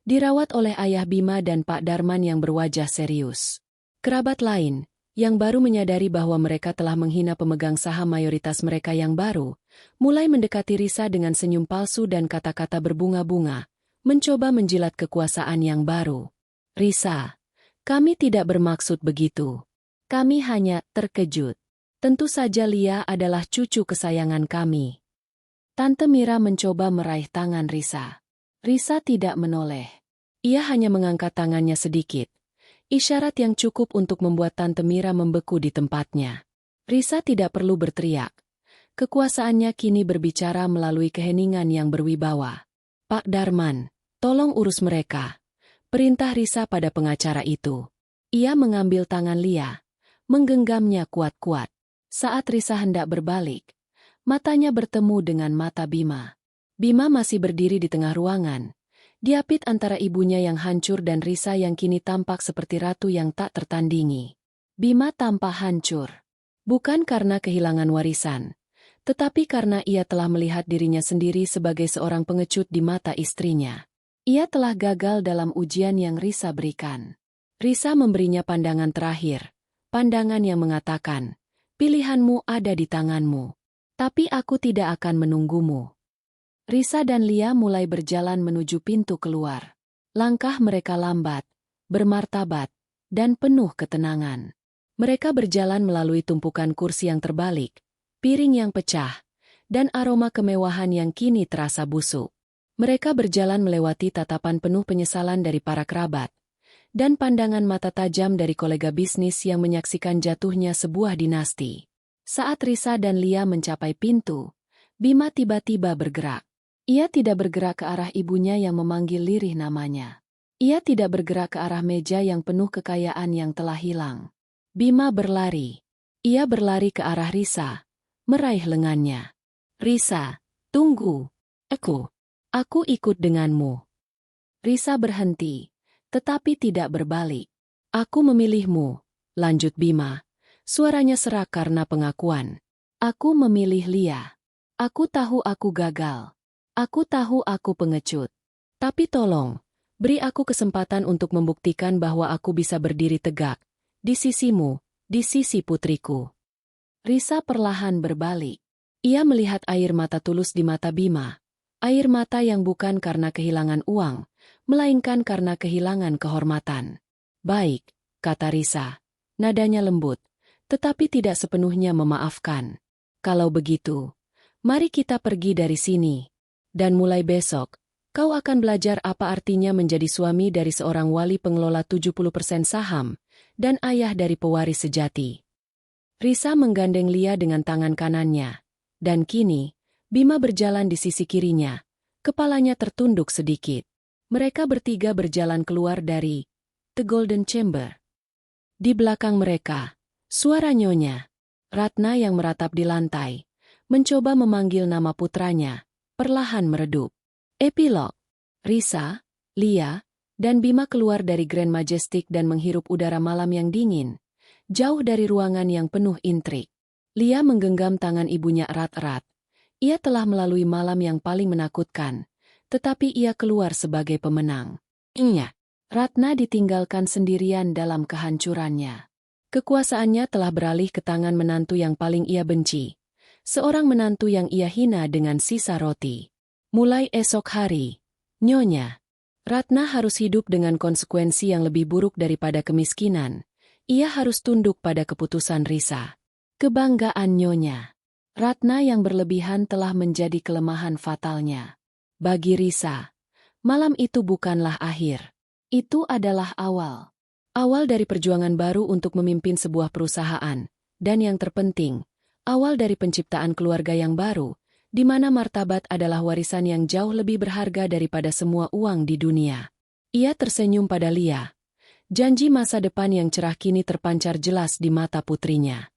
dirawat oleh ayah Bima dan Pak Darman yang berwajah serius. Kerabat lain, yang baru menyadari bahwa mereka telah menghina pemegang saham mayoritas mereka yang baru, mulai mendekati Risa dengan senyum palsu dan kata-kata berbunga-bunga, mencoba menjilat kekuasaan yang baru. "Risa, kami tidak bermaksud begitu. Kami hanya terkejut. Tentu saja Lia adalah cucu kesayangan kami." Tante Mira mencoba meraih tangan Risa. Risa tidak menoleh. Ia hanya mengangkat tangannya sedikit, isyarat yang cukup untuk membuat Tante Mira membeku di tempatnya. Risa tidak perlu berteriak. Kekuasaannya kini berbicara melalui keheningan yang berwibawa. "Pak Darman, tolong urus mereka," perintah Risa pada pengacara itu. Ia mengambil tangan Lia, menggenggamnya kuat-kuat. Saat Risa hendak berbalik, matanya bertemu dengan mata Bima. Bima masih berdiri di tengah ruangan, diapit antara ibunya yang hancur dan Risa yang kini tampak seperti ratu yang tak tertandingi. Bima tampak hancur, bukan karena kehilangan warisan, tetapi karena ia telah melihat dirinya sendiri sebagai seorang pengecut di mata istrinya. Ia telah gagal dalam ujian yang Risa berikan. Risa memberinya pandangan terakhir, pandangan yang mengatakan, "Pilihanmu ada di tanganmu. Tapi aku tidak akan menunggumu." Risa dan Lia mulai berjalan menuju pintu keluar. Langkah mereka lambat, bermartabat, dan penuh ketenangan. Mereka berjalan melalui tumpukan kursi yang terbalik, piring yang pecah, dan aroma kemewahan yang kini terasa busuk. Mereka berjalan melewati tatapan penuh penyesalan dari para kerabat, dan pandangan mata tajam dari kolega bisnis yang menyaksikan jatuhnya sebuah dinasti. Saat Risa dan Lia mencapai pintu, Bima tiba-tiba bergerak. Ia tidak bergerak ke arah ibunya yang memanggil lirih namanya. Ia tidak bergerak ke arah meja yang penuh kekayaan yang telah hilang. Bima berlari. Ia berlari ke arah Risa, meraih lengannya. Risa, tunggu. Aku ikut denganmu. Risa berhenti, tetapi tidak berbalik. Aku memilihmu, lanjut Bima. Suaranya serak karena pengakuan. Aku memilih Lia. Aku tahu aku gagal. Aku tahu aku pengecut. Tapi tolong, beri aku kesempatan untuk membuktikan bahwa aku bisa berdiri tegak. Di sisimu, di sisi putriku. Risa perlahan berbalik. Ia melihat air mata tulus di mata Bima. Air mata yang bukan karena kehilangan uang, melainkan karena kehilangan kehormatan. Baik, kata Risa. Nadanya lembut, tetapi tidak sepenuhnya memaafkan. Kalau begitu, mari kita pergi dari sini. Dan mulai besok, kau akan belajar apa artinya menjadi suami dari seorang wali pengelola 70% saham, dan ayah dari pewaris sejati. Risa menggandeng Lia dengan tangan kanannya. Dan kini, Bima berjalan di sisi kirinya. Kepalanya tertunduk sedikit. Mereka bertiga berjalan keluar dari The Golden Chamber. Di belakang mereka, suara Nyonya Ratna yang meratap di lantai, mencoba memanggil nama putranya, perlahan meredup. Epilog. Risa, Lia, dan Bima keluar dari Grand Majestic dan menghirup udara malam yang dingin, jauh dari ruangan yang penuh intrik. Lia menggenggam tangan ibunya erat-erat. Ia telah melalui malam yang paling menakutkan, tetapi ia keluar sebagai pemenang. Ratna ditinggalkan sendirian dalam kehancurannya. Kekuasaannya telah beralih ke tangan menantu yang paling ia benci. Seorang menantu yang ia hina dengan sisa roti. Mulai esok hari, Nyonya Ratna harus hidup dengan konsekuensi yang lebih buruk daripada kemiskinan. Ia harus tunduk pada keputusan Risa. Kebanggaan Nyonya Ratna yang berlebihan telah menjadi kelemahan fatalnya. Bagi Risa, malam itu bukanlah akhir. Itu adalah awal. Awal dari perjuangan baru untuk memimpin sebuah perusahaan. Dan yang terpenting, awal dari penciptaan keluarga yang baru, di mana martabat adalah warisan yang jauh lebih berharga daripada semua uang di dunia. Ia tersenyum pada Lia. Janji masa depan yang cerah kini terpancar jelas di mata putrinya.